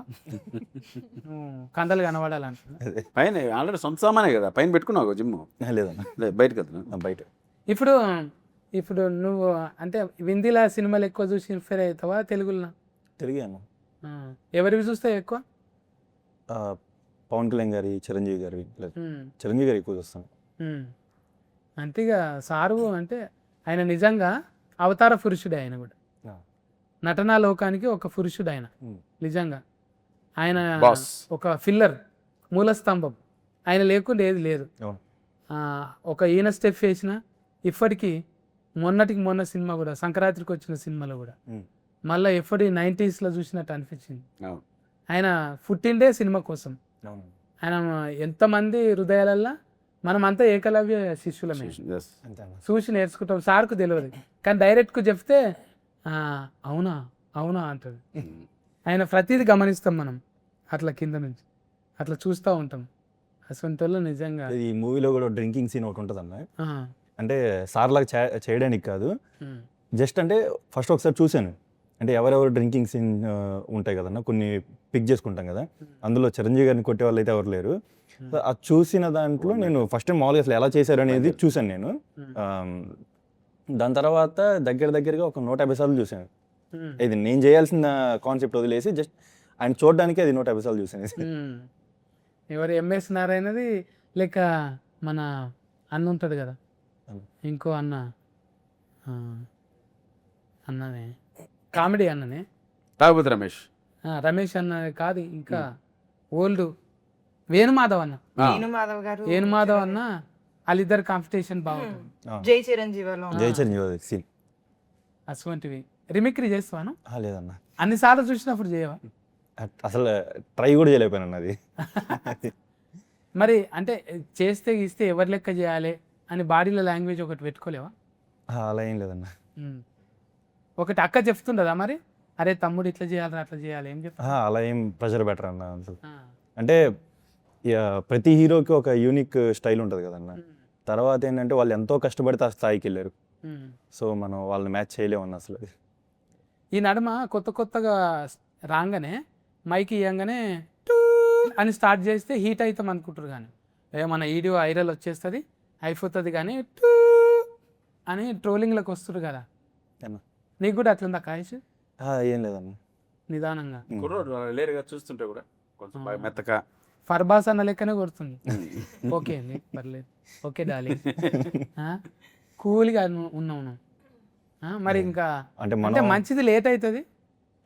S1: కండలు కనబడాలంటున్నా.
S3: పైన ఆల్రెడీ సొంత సామానే కదా, పైన పెట్టుకున్నావు జిమ్?
S4: లేదన్నా,
S3: బయట కదా.
S4: బయట.
S1: ఇప్పుడు నువ్వు అంటే హిందీలో సినిమాలు ఎక్కువ చూసి ఇన్స్పైర్ అవుతావా తెలుగులో?
S4: తెలుగు అన్న.
S1: ఎవరివి చూస్తావు ఎక్కువ?
S4: పవన్ కళ్యాణ్ గారి, చిరంజీవి గారి, లేదు
S1: ఉమ్,
S4: చిరంజీవి గారు ఎక్కువ చూస్తాను.
S1: ఉమ్. అంతేగా సారు అంటే ఆయన నిజంగా అవతార పురుషుడే. ఆయన కూడా
S4: ఆ.
S1: నటనా లోకానికి ఒక పురుషుడు ఆయన.
S4: ఉమ్.
S1: నిజంగా ఆయన
S3: బాస్.
S1: ఒక ఫిల్లర్, మూలస్తంభం. ఆయన లేకుండా ఏది లేదు.
S4: అవును.
S1: ఒక ఈయన స్టెప్ వేసిన ఇప్పటికీ మొన్నటికి మొన్న సినిమా కూడా సంక్రాంతికి వచ్చిన సినిమాలో కూడా
S4: ఉమ్.
S1: మళ్ళీ ఎప్పటి 90s చూసినట్టు అనిపించింది.
S3: అవును.
S1: ఆయన పుట్టిండే సినిమా కోసం.
S4: అవును.
S1: ఆయన ఎంతమంది హృదయాలల్లో మనమంతా ఏకలవ్య శిష్యులమే.
S3: Yes.
S4: అంతే అన్న.
S1: చూసి నేర్చుకుంటాం. సార్కు తెలియదు కానీ డైరెక్ట్కు చెప్తే అవునా అవునా అంటాడు. ఆయన ప్రతిదీ గమనిస్తాం మనం అట్లా కింద నుంచి అట్లా చూస్తూ ఉంటాం. అసలు వాళ్ళు నిజంగా
S4: ఈ మూవీలో కూడా డ్రింకింగ్ సీన్ ఒకటి ఉంటుంది అన్న.
S1: ఆ,
S4: అంటే సార్ లాగా చేయడానికి కాదు,
S1: ఉమ్,
S4: జస్ట్ అంటే ఫస్ట్ ఒకసారి చూశాను. అంటే ఎవరెవరు డ్రింకింగ్ సీన్ ఉంటాయి కదన్న, కొన్ని పిక్ చేసుకుంటాం కదా, అందులో చిరంజీవి గారిని కొట్టే వాళ్ళు అయితే ఎవరు లేరు. సో అది చూసిన దాంట్లో నేను ఫస్ట్ టైం మామూలుగా అసలు ఎలా చేశారు అనేది చూశాను నేను. దాని తర్వాత దగ్గరగా ఒక 150 సార్లు చూశాను.
S1: ఉమ్,
S4: ఇది నేను చేయాల్సిన కాన్సెప్ట్ వదిలేసి జస్ట్ ఆయన చూడడానికి అది 150 సార్లు చూశాను.
S1: ఉమ్. ఎవరు ఎంఎస్ నారాయణది లేక మన అన్న ఉంటుంది కదా, ఇంకో అన్న, ఆ, అన్ననే కామెడీ అన్ననే,
S3: తాగుబోతు రమేష్.
S1: రమేష్ అన్న కాదు, ఇంకా ఓల్డ్ వేణుమాధవ్ అన్న.
S5: వేణుమాధవ్ గారు,
S1: వేణుమాధవ్ అన్న వాళ్ళిద్దరు కాంపిటీషన్ బాగుంటుంది.
S5: జై చిరంజీవిలో
S4: జై చిరంజీవి సీన్
S1: అటువంటివి రిమిక్రీ చేస్తాను.
S4: లేదన్న,
S1: అన్నిసార్లు చూసినప్పుడు చేయవా?
S4: అసలు ట్రై కూడా చేయలేకపోయాను అది.
S1: మరి అంటే చేస్తే గీస్తే ఎవరి లెక్క చేయాలి అని బాడీలో లాంగ్వేజ్ ఒకటి పెట్టుకోలేవా?
S4: అలా ఏం లేదన్న.
S1: ఒకటి అక్క చెప్తుండదా మరి, అరే తమ్ముడు ఇట్లా చేయాలి అట్లా చేయాలి, ఏం చెప్తా?
S4: అలా ఏం ప్రెషర్ బెటర్ అన్న అసలు. అంటే ప్రతి హీరోకి ఒక యూనిక్ స్టైల్ ఉంటుంది కదన్న. తర్వాత ఏంటంటే వాళ్ళు ఎంతో కష్టపడితే ఆ స్థాయికి వెళ్ళారు. సో మనం వాళ్ళని మ్యాచ్ చేయలేమన్న అసలు.
S1: ఈ నడుమ కొత్తగా రాగానే మైక్ ఇవ్వగానే అని స్టార్ట్ చేస్తే హీట్ అవుతాం అనుకుంటారు, కానీ మన వీడియో వైరల్ వచ్చేస్తుంది అయిపోతుంది, కానీ అని ట్రోలింగ్లోకి వస్తారు కదా.
S4: ఏమన్నా?
S1: నీకు కూడా అట్లుందా కాయస్?
S4: ఏం లేదన్న.
S1: నిదానంగా
S3: కుర్రోడు లేరుగా చూస్తుంటే కూడా కొంచెం బాగా మెత్తగా.
S1: ఫర్బాస్ అన్న లెక్కనే కొడుతుంది. ఓకే అండి, పర్లేదు, ఓకే డాలి, కూల్గా ఉన్నాను. మరి ఇంకా
S4: అంటే
S1: అంటే మంచిది లేట్ అవుతుంది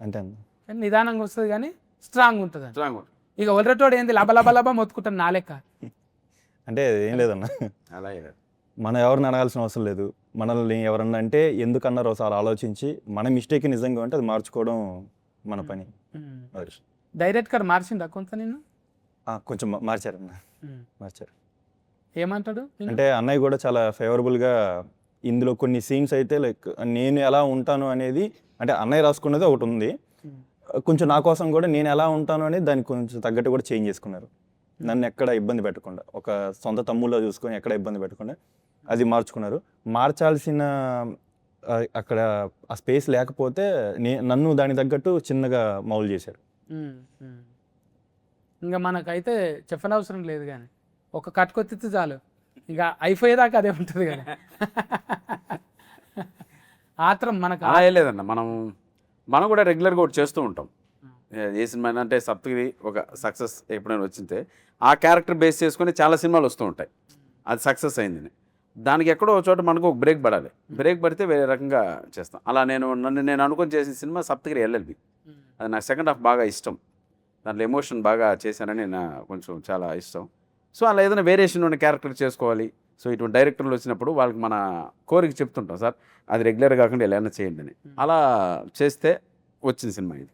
S4: అంతే అన్న.
S1: కానీ నిదానంగా వస్తుంది, కానీ స్ట్రాంగ్ ఉంటుంది.
S3: స్ట్రాంగ్.
S1: ఇక ఒలరటోడు ఏంది లబ మొత్తుకుంటాను నా లెక్క.
S4: అంటే ఏం లేదన్న,
S3: అలాగే
S4: మనం ఎవరిని అడగాల్సిన అవసరం లేదు. మనల్ని ఎవరన్నా అంటే ఎందుకన్నారో ఒకసారి ఆలోచించి మన మిస్టేక్ నిజంగా ఉంటే అది మార్చుకోవడం మన పని.
S1: డైరెక్ట్గా మార్చిండా కొంత నిన్ను?
S4: కొంచెం మార్చారన్న, మార్చారు.
S1: ఏమంటాడు నిన్ను?
S4: అంటే అన్నయ్య కూడా చాలా ఫేవరబుల్గా ఇందులో కొన్ని సీన్స్ అయితే లైక్ నేను ఎలా ఉంటాను అనేది, అంటే అన్నయ్య రాసుకున్నది ఒకటి ఉంది, కొంచెం నా కోసం కూడా నేను ఎలా ఉంటాను అనేది దానికి కొంచెం తగ్గట్టు కూడా చేంజ్ చేసుకున్నారు. నన్ను ఎక్కడ ఇబ్బంది పెట్టకుండా, ఒక సొంత తమ్ముళ్ళలో చూసుకొని ఎక్కడ ఇబ్బంది పెట్టకుండా అది మార్చుకున్నారు. మార్చాల్సిన అక్కడ ఆ స్పేస్ లేకపోతే నన్ను దానికి తగ్గట్టు చిన్నగా మౌల్ చేశారు.
S1: ఇంకా మనకైతే చెప్పనవసరం లేదు, కానీ ఒక కట్టుకొత్తితే చాలు, ఇక అయిపోయేదాకా అదే ఉంటుంది కానీ ఆత్రం మనకు
S3: అలా లేదన్న. మనం కూడా రెగ్యులర్గా ఒకటి చేస్తూ ఉంటాం. ఏ సినిమా అంటే సప్తగిరి ఒక సక్సెస్ ఎప్పుడైనా వచ్చింటే ఆ క్యారెక్టర్ బేస్ చేసుకొని చాలా సినిమాలు వస్తూ ఉంటాయి. అది సక్సెస్ అయిందని దానికి ఎక్కడో ఒక చోట మనకు ఒక బ్రేక్ పడాలి. బ్రేక్ పడితే వేరే రకంగా చేస్తాం. అలా నేను అనుకొని చేసిన సినిమా సప్తగిరి ఎల్ఎల్బి. అది నాకు సెకండ్ హాఫ్ బాగా ఇష్టం. దాంట్లో ఎమోషన్ బాగా చేశానని కొంచెం చాలా ఇష్టం. సో అలా ఏదైనా వేరియేషన్ ఉన్న క్యారెక్టర్ చేసుకోవాలి. సో ఇటువంటి డైరెక్టర్లు వచ్చినప్పుడు వాళ్ళకి మన కోరిక చెప్తుంటాం, సార్ అది రెగ్యులర్ కాకుండా ఎలా చేయండి అని. అలా చేస్తే వచ్చిన సినిమా ఇది.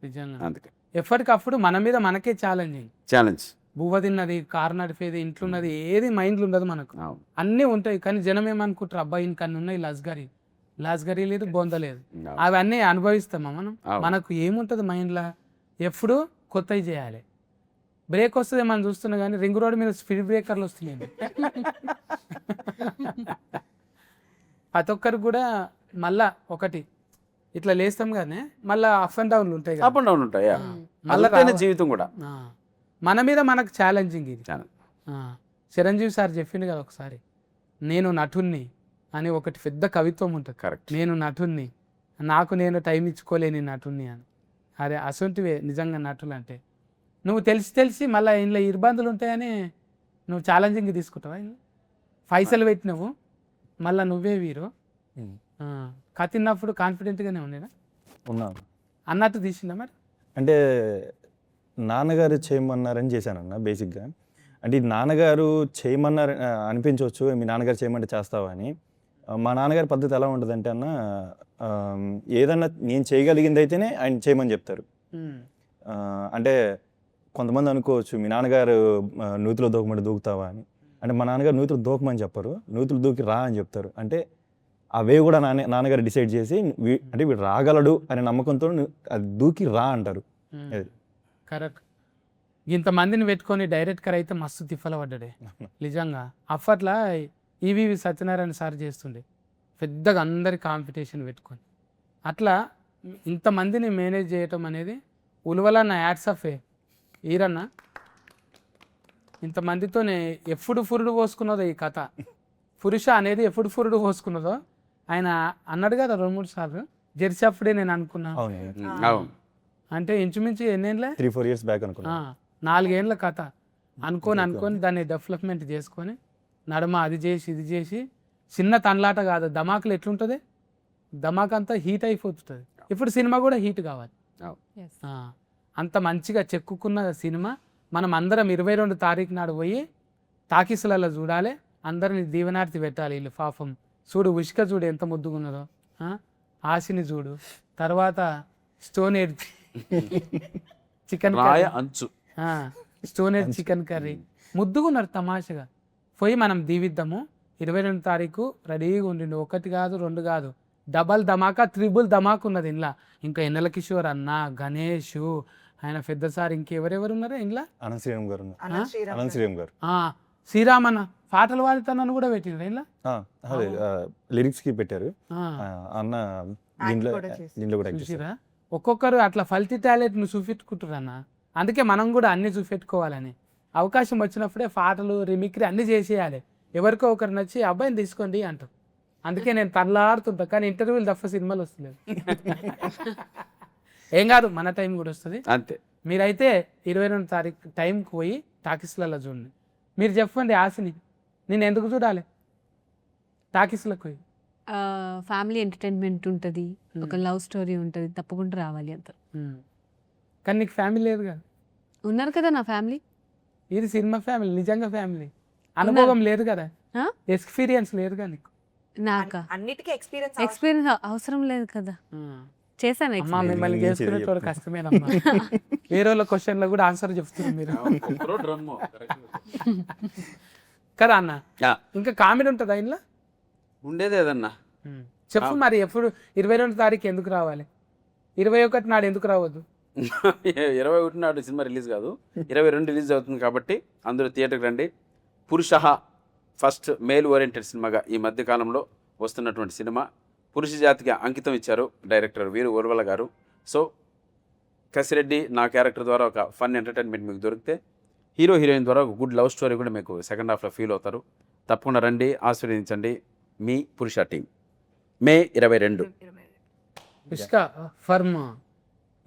S1: నిజంగా
S3: అందుకే
S1: ఎప్పటికప్పుడు మన మీద మనకే
S3: ఛాలెంజ్.
S1: బువ్వ తిన్నది, కారు నడిపేది, ఇంట్లో ఉన్నది ఏది మైండ్లో ఉండదు మనకు. అన్నీ ఉంటాయి, కానీ జనం ఏమనుకుంటారు, అబ్బాయి ఇంకన్నీ ఉన్నాయి, లాస్గరీ లేదు, బొంద లేదు, అవన్నీ అనుభవిస్తామా మనం? మనకు ఏముంటుంది మైండ్లో? ఎప్పుడు కొత్తవి చేయాలి. బ్రేక్ వస్తుంది మనం చూస్తున్నా, కానీ రింగ్ రోడ్ మీద స్పీడ్ బ్రేకర్లు వస్తున్నాయి. ప్రతి ఒక్కరికి కూడా మళ్ళా ఒకటి ఇట్లా లేస్తాం కానీ మళ్ళీ అప్ అండ్ డౌన్లు ఉంటాయి కదా.
S3: అప్ అండ్ డౌన్ ఉంటాయి.
S1: మళ్ళీ
S3: జీవితం కూడా
S1: మన మీద మనకు ఛాలెంజింగ్ ఇది.
S3: ఛాలెంజ్.
S1: చిరంజీవి సార్ చెప్పింది కదా ఒకసారి, నేను నటుణ్ణి అని ఒకటి పెద్ద కవిత్వం ఉంటుంది.
S3: కరెక్ట్.
S1: నేను నటుణ్ణి, నాకు నేను టైం ఇచ్చుకోలేని నటుణ్ణి అని. అరే అసొంటివే నిజంగా నటులు అంటే. నువ్వు తెలిసి మళ్ళీ ఇందులో ఇబ్బందులు ఉంటాయని నువ్వు ఛాలెంజింగ్ తీసుకుంటావా ఇందులో? పైసలు పెట్టినావు మళ్ళీ నువ్వే వీరు కత్తిన్నప్పుడు కాన్ఫిడెంట్గానే ఉండేనా
S4: ఉన్నాను.
S1: అన్నట్టు తీసిందా మరి?
S4: అంటే నాన్నగారు చేయమన్నారని చేశానన్న బేసిక్గా. అంటే ఈ నాన్నగారు చేయమన్నారు అనిపించవచ్చు, మీ నాన్నగారు చేయమంటే చేస్తావా అని. మా నాన్నగారి పద్ధతి ఎలా ఉంటుందంటే అన్న, ఏదన్నా నేను చేయగలిగింది అయితేనే ఆయన చేయమని చెప్తారు. అంటే కొంతమంది అనుకోవచ్చు మీ నాన్నగారు నూతిలో దూకమంటే దూకుతావా అని. అంటే మా నాన్నగారు నూతులు దూకమని చెప్పరు, నూతులు దూకి రా అని చెప్తారు. అంటే అవే కూడా నాన్నగారు డిసైడ్ చేసి అంటే వీడు రాగలడు అనే నమ్మకంతో అది దూకి రా అంటారు.
S1: కరెక్ట్. ఇంతమందిని పెట్టుకొని డైరెక్టర్ అయితే మస్తు తిప్పల పడ్డాడే నిజంగా. అప్పట్లో ఈవీవి సత్యనారాయణ సార్ చేస్తుండే పెద్దగా అందరి కాంపిటీషన్ పెట్టుకొని. అట్లా ఇంతమందిని మేనేజ్ చేయటం అనేది ఉలువల నా యాడ్స్ ఆఫ్ ఈరన్న. ఇంతమందితోనే ఎప్పుడు ఫురుడు పోసుకున్నదో ఈ కథ. పురుష అనేది ఎప్పుడు ఫురుడు పోసుకున్నదో ఆయన అన్నాడు కదా 2-3 సార్లు. జెర్సీ అప్పుడే నేను అనుకున్నా.
S3: అవును.
S1: అంటే ఇంచుమించు ఎన్నేళ్ళే
S4: 3-4 years బ్యాక్ అనుకున్నా.
S1: 4 ఏళ్ళ కథ అనుకొని దాన్ని డెవలప్మెంట్ చేసుకొని నడుమ అది చేసి ఇది చేసి చిన్న తన్లాట కాదు. ధమాకులు ఎట్లుంటుంది, ధమాక్ అంతా హీట్ అయిపోతుంది. ఇప్పుడు సినిమా కూడా హీట్ కావాలి. అంత మంచిగా చెక్కుకున్న సినిమా మనం అందరం 22 తారీఖు నాడు పోయి టాకీసులలో చూడాలి. అందరిని దీవెనార్తి పెట్టాలి. వీళ్ళు పాపం చూడు, ఉష్క చూడు ఎంత ముద్దుగున్నదో, ఆశని చూడు, తర్వాత స్టోన్ ఎడ్ చికెన్
S3: అంచు
S1: స్టోన్ ఎడ్ చికెన్ కర్రీ ముద్దుగున్నారు తమాషగా. పోయి మనం దీవిద్దాము. 22 తారీఖు రెడీగా ఉండిండు. 1 కాదు 2 కాదు, డబల్ ధమాకా, త్రిబుల్ ధమాకా ఉన్నది ఇంట్లో. ఇంకా ఎన్నెల కిషోర్ అన్న, గణేష్, ఆయన పెద్ద సార్, ఇంకెవరెవరు ఉన్నారా ఇంట్లో?
S4: అనంత శ్రీరామ్ గారు
S1: శ్రీరామన్న పాటలు పాడుతానని కూడా పెట్టిండ్రు ఇంట్లో.
S4: లిరిక్స్ కి పెట్టారు అన్న. దీంట్లో కూడా
S1: చూసిరా, ఒక్కొక్కరు అట్లా ఫల్తీ టాలెంట్ను చూపెట్టుకుంటారు అన్న. అందుకే మనం కూడా అన్ని చూపెట్టుకోవాలని. అవకాశం వచ్చినప్పుడే పాటలు రిమిక్రీ అన్ని చేసేయాలి. ఎవరికో ఒకరు నచ్చి అబ్బాయిని తీసుకోండి అంటారు. అందుకే నేను తల్లాడుతుంటా, కానీ ఇంటర్వ్యూలు తప్ప సినిమాలు వస్తలేదు. ఏం కాదు, మన టైం కూడా వస్తుంది
S3: అంతే.
S1: మీరైతే 22 తారీఖు టైంకి పోయి టాకీస్లలో చూడండి. మీరు చెప్పండి ఆశని, నేను ఎందుకు చూడాలి టాకీస్లకు పోయి?
S6: ఫ్యామిలీ ఎంటర్టైన్మెంట్ ఉంటుంది, ఒక లవ్ స్టోరీ ఉంటుంది, తప్పకుండా రావాలి అంత.
S1: కానీ నీకు ఫ్యామిలీ లేదు కదా.
S6: ఉన్నారు కదా నా ఫ్యామిలీ.
S1: ఇది సినిమా ఫ్యామిలీ, నిజంగా ఫ్యామిలీ. అనుభవం లేదు కదా, ఎక్స్పీరియన్స్ లేదుగా నీకు.
S6: నాకా
S5: అన్నిటికీ
S6: ఎక్స్పీరియన్స్ అవసరం లేదు కదా, చేశాను.
S1: అమ్మా మిమ్మల్ని చేసుకునేటోడు కష్టమేనమ్మా. వేరే వాళ్ళ క్వశ్చన్లో కూడా ఆన్సర్ చెప్తున్నారు మీరు కదా అన్న. ఇంకా కామెడీ ఉంటుందా ఇంట్లో?
S3: ఉండేది ఏదన్నా
S1: చెప్పు మరి. ఎప్పుడు 22 తారీఖు ఎందుకు రావాలి? 21 నాడు ఎందుకు రావద్దు?
S3: 21 నాడు సినిమా రిలీజ్ కాదు, 22 రిలీజ్ అవుతుంది కాబట్టి అందరూ థియేటర్కి రండి. పురుష ఫస్ట్ మేల్ ఓరియంటెడ్ సినిమాగా ఈ మధ్య కాలంలో వస్తున్నటువంటి సినిమా. పురుష జాతికి అంకితం ఇచ్చారు డైరెక్టర్ వీరు ఉర్వల గారు. సో కసిరెడ్డి నా క్యారెక్టర్ ద్వారా ఒక ఫన్ ఎంటర్టైన్మెంట్ మీకు దొరికితే, హీరో హీరోయిన్ ద్వారా ఒక గుడ్ లవ్ స్టోరీ కూడా మీకు సెకండ్ హాఫ్లో ఫీల్ అవుతారు. తప్పకుండా రండి, ఆశీర్వదించండి మీ పురుష టీం. మే 22.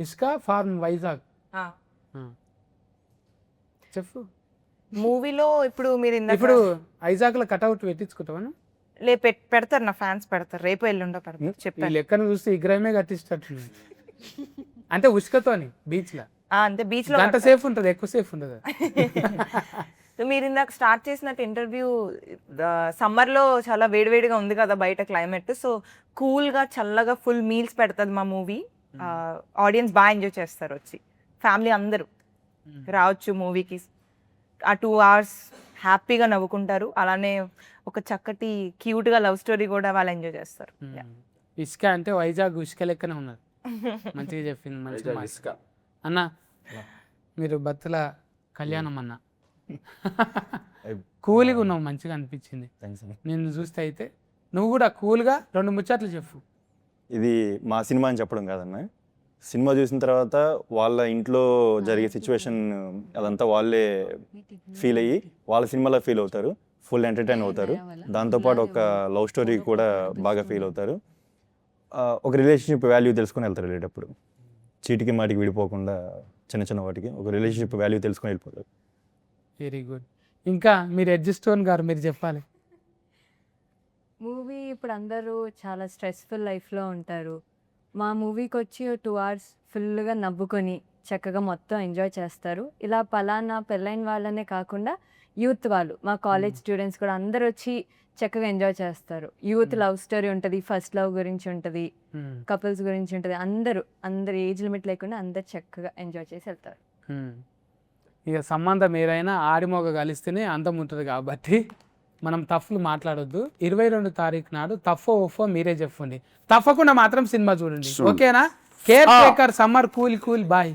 S1: ఇస్కా ఫార్మ్ వైజాగ్. చెప్పు.
S5: మూవీలో ఇప్పుడు మీరు
S1: ఇప్పుడు వైజాగ్లో కట్అవుట్ పెట్టించుకుంటావా?
S5: పెడతారు, నా ఫ్యాన్స్ పెడతారు, రేపు ఎల్లుండో పెడతారు.
S1: ఈ
S5: చెప్పాను.
S1: లెక్కను చూస్తే విగ్రహమే కట్టించట్టు. అంటే ఉష్కతోని బీచ్ లో
S5: అంతే. బీచ్ లో
S1: గంట సేఫ్ ఉంటుంది, ఎక్కువ సేఫ్ ఉంటుంది.
S5: మీరు ఇందాక స్టార్ట్ చేసినట్టు ఇంటర్వ్యూ, సమ్మర్ లో చాలా వేడివేడిగా ఉంది కదా బయట క్లైమేట్. సో కూల్ గా చల్లగా ఫుల్ మీల్స్ పెడతాది మా మూవీ. ఆడియన్స్ బాగా ఎంజాయ్ చేస్తారు. వచ్చి ఫ్యామిలీ అందరూ రావచ్చు మూవీకి. ఆ 2 hours హ్యాపీగా నవ్వుకుంటారు. అలానే ఒక చక్కటి క్యూట్గా లవ్ స్టోరీ కూడా వాళ్ళు ఎంజాయ్ చేస్తారు.
S1: ఇసుక అంటే వైజాగ్ ఇసుక లెక్కనే ఉన్నది. మంచిగా చెప్పింది, మంచిగా. అన్న మీరు బత్తుల కళ్యాణం అన్న కూల్గా ఉన్నావు, మంచిగా అనిపించింది నిన్ను చూస్తే. అయితే నువ్వు కూడా కూల్గా 2 ముచ్చట్లు చెప్పు.
S4: ఇది మా సినిమా అని చెప్పడం కాదన్న, సినిమా చూసిన తర్వాత వాళ్ళ ఇంట్లో జరిగే సిచ్యువేషన్ అదంతా వాళ్ళే ఫీల్ అయ్యి వాళ్ళ సినిమాలో ఫీల్ అవుతారు, ఫుల్ ఎంటర్టైన్ అవుతారు. దాంతోపాటు ఒక లవ్ స్టోరీ కూడా బాగా ఫీల్ అవుతారు. ఒక రిలేషన్షిప్ వాల్యూ తెలుసుకొని వెళ్తారు వెళ్ళేటప్పుడు. చీటికి మాటికి విడిపోకుండా చిన్న చిన్న వాటికి ఒక రిలేషన్షిప్ వాల్యూ తెలుసుకొని వెళ్ళిపోతారు.
S1: Very good. ఇంకా మీరు ఎడ్జిస్టోన్ గారు మీరు చెప్పాలి.
S2: మూవీ ఇప్పుడు అందరూ చాలా స్ట్రెస్ఫుల్ లైఫ్లో ఉంటారు. మా మూవీకి వచ్చి 2 hours ఫుల్గా నవ్వుకొని చక్కగా మొత్తం ఎంజాయ్ చేస్తారు. ఇలా పలానా పెళ్ళైన వాళ్ళనే కాకుండా యూత్ వాళ్ళు, మా కాలేజ్ స్టూడెంట్స్ కూడా అందరూ వచ్చి చక్కగా ఎంజాయ్ చేస్తారు. యూత్ లవ్ స్టోరీ ఉంటుంది, ఫస్ట్ లవ్ గురించి ఉంటుంది, కపుల్స్ గురించి ఉంటుంది. అందరు ఏజ్ లిమిట్ లేకుండా అందరు చక్కగా ఎంజాయ్ చేసి వెళ్తారు.
S1: ఇక సంబంధం ఏదైనా ఆడిమోగ కలిస్తేనే అందం ఉంటుంది కాబట్టి మనం తప్పులు మాట్లాడొద్దు. 22 తారీఖు నాడు తఫో ఒఫో మీరే చెప్పండి. తప్పకుండా మాత్రం సినిమా చూడండి. ఓకేనా? Care taker summer cool bye.